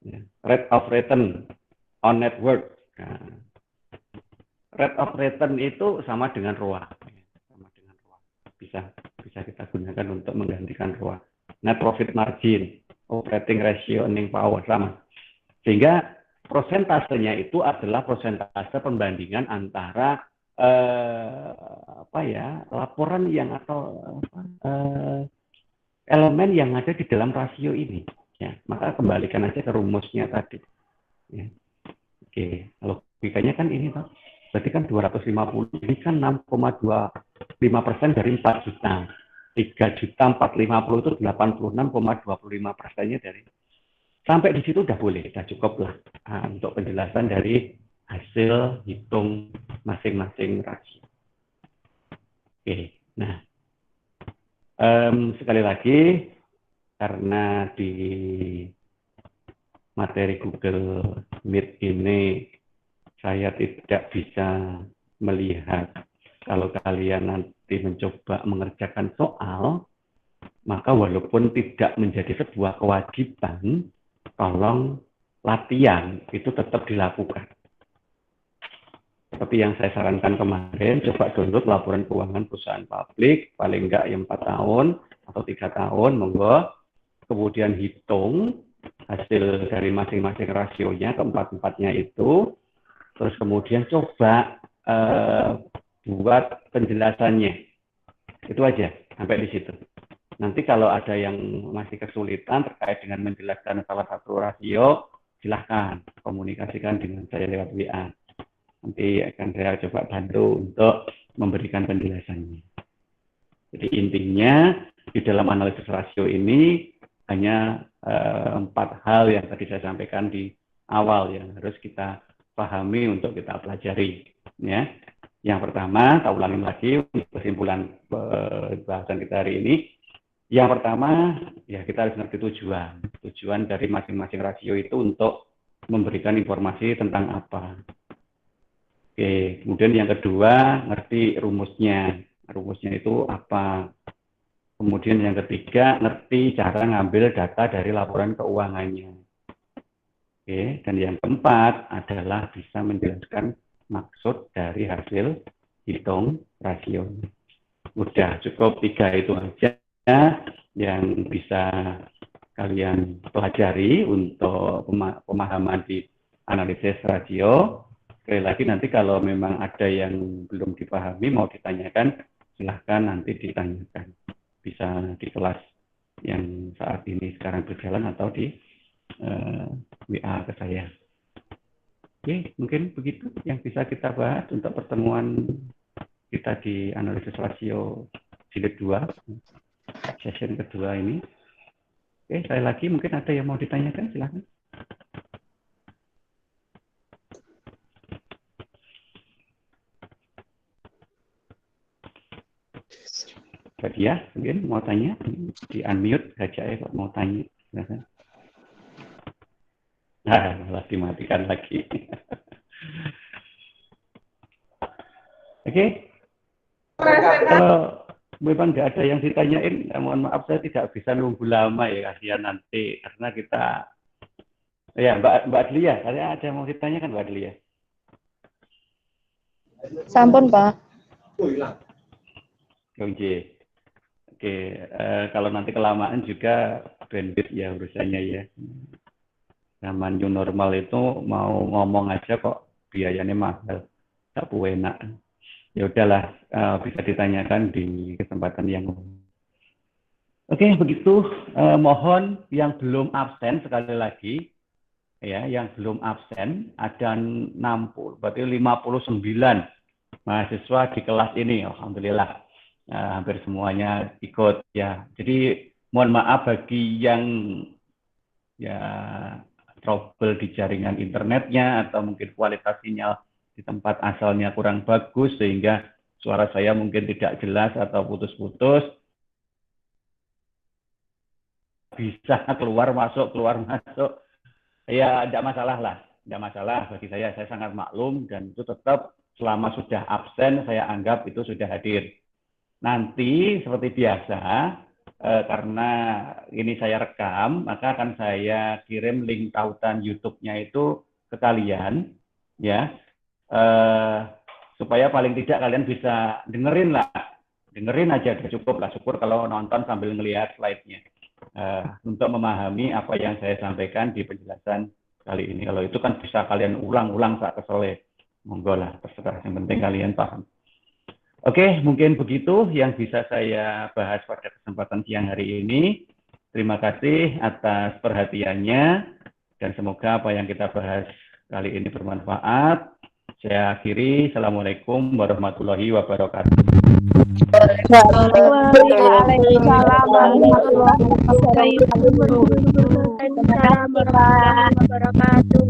Ya. Rate of return on net worth. Nah, rate of return itu sama dengan ROA. Sama dengan ROA. Bisa kita gunakan untuk menggantikan ROA. Net profit margin, operating ratio, earning power sama. Sehingga prosentasenya itu adalah prosentase pembandingan antara laporan yang atau elemen yang ada di dalam rasio ini. Ya, maka kembalikan aja ke rumusnya tadi. Ya. Oke, logikanya kan ini Pak. Berarti kan 250, ini kan 6,25% dari 4 juta. 3.450.000 itu 86,25%-nya dari. Sampai di situ udah boleh, udah cukup lah untuk penjelasan dari hasil hitung masing-masing rasio. Oke, nah sekali lagi karena di materi Google Meet ini saya tidak bisa melihat kalau kalian nanti mencoba mengerjakan soal, maka walaupun tidak menjadi sebuah kewajiban, tolong latihan itu tetap dilakukan. Seperti yang saya sarankan kemarin, coba download laporan keuangan perusahaan publik, paling enggak yang 4 tahun atau 3 tahun, monggo. Kemudian hitung hasil dari masing-masing rasionya, keempat-empatnya itu. Terus kemudian coba buat penjelasannya. Itu aja, sampai di situ. Nanti kalau ada yang masih kesulitan terkait dengan menjelaskan salah satu rasio, silahkan komunikasikan dengan saya lewat WA. Nanti akan saya coba bantu untuk memberikan penjelasannya. Jadi intinya di dalam analisis rasio ini hanya 4 hal yang tadi saya sampaikan di awal yang harus kita pahami untuk kita pelajari. Ya. Yang pertama, saya ulangi lagi kesimpulan bahasan kita hari ini. Yang pertama, ya kita harus ngerti tujuan. Tujuan dari masing-masing rasio itu untuk memberikan informasi tentang apa. Oke, kemudian yang kedua, ngerti rumusnya. Rumusnya itu apa. Kemudian yang ketiga, ngerti cara ngambil data dari laporan keuangannya. Oke, dan yang keempat adalah bisa menjelaskan maksud dari hasil hitung rasio. Udah cukup 3 itu aja yang bisa kalian pelajari untuk pemahaman di analisis rasio. Sekali lagi nanti kalau memang ada yang belum dipahami mau ditanyakan, silahkan nanti ditanyakan. Bisa di kelas yang saat ini sekarang berjalan atau di WA ke saya. Oke, mungkin begitu yang bisa kita bahas untuk pertemuan kita di analisis rasio jilid 2, session kedua ini. Oke, saya lagi mungkin ada yang mau ditanyakan, silahkan. Ya, mungkin mau tanya, di unmute saja ya kalau mau tanya. Silahkan. Nah, malah dimatikan lagi. Oke. Kalau memang nggak ada yang ditanyain, mohon maaf saya tidak bisa nunggu lama ya, kasihan nanti karena kita ya Mbak Adlia, ada yang mau ditanyakan Mbak Adlia? Sampun, Pak. Oke. Oke, kalau nanti kelamaan juga bandwidth ya urusannya ya. Zaman new normal itu mau ngomong aja kok biayanya mahal, tak enak. Ya udahlah, bisa ditanyakan di kesempatan yang lain. Oke, begitu. Mohon yang belum absen sekali lagi, ya, yang belum absen ada 60, berarti 59 mahasiswa di kelas ini. Alhamdulillah, hampir semuanya ikut ya. Jadi mohon maaf bagi yang ya trouble di jaringan internetnya atau mungkin kualitas sinyal di tempat asalnya kurang bagus sehingga suara saya mungkin tidak jelas atau putus-putus. Bisa keluar masuk ya tidak masalah lah, tidak masalah bagi saya sangat maklum dan itu tetap selama sudah absen saya anggap itu sudah hadir. Nanti seperti biasa karena ini saya rekam, maka akan saya kirim link tautan YouTube-nya itu ke kalian, ya, supaya paling tidak kalian bisa dengerin aja, udah cukup lah, syukur kalau nonton sambil ngelihat slide-nya, untuk memahami apa yang saya sampaikan di penjelasan kali ini. Kalau itu kan bisa kalian ulang-ulang saat kesel, monggo lah, terserah, yang penting kalian paham. Oke, mungkin begitu yang bisa saya bahas pada kesempatan siang hari ini. Terima kasih atas perhatiannya dan semoga apa yang kita bahas kali ini bermanfaat. Saya akhiri. Assalamualaikum warahmatullahi wabarakatuh. Waalaikumsalam warahmatullahi wabarakatuh.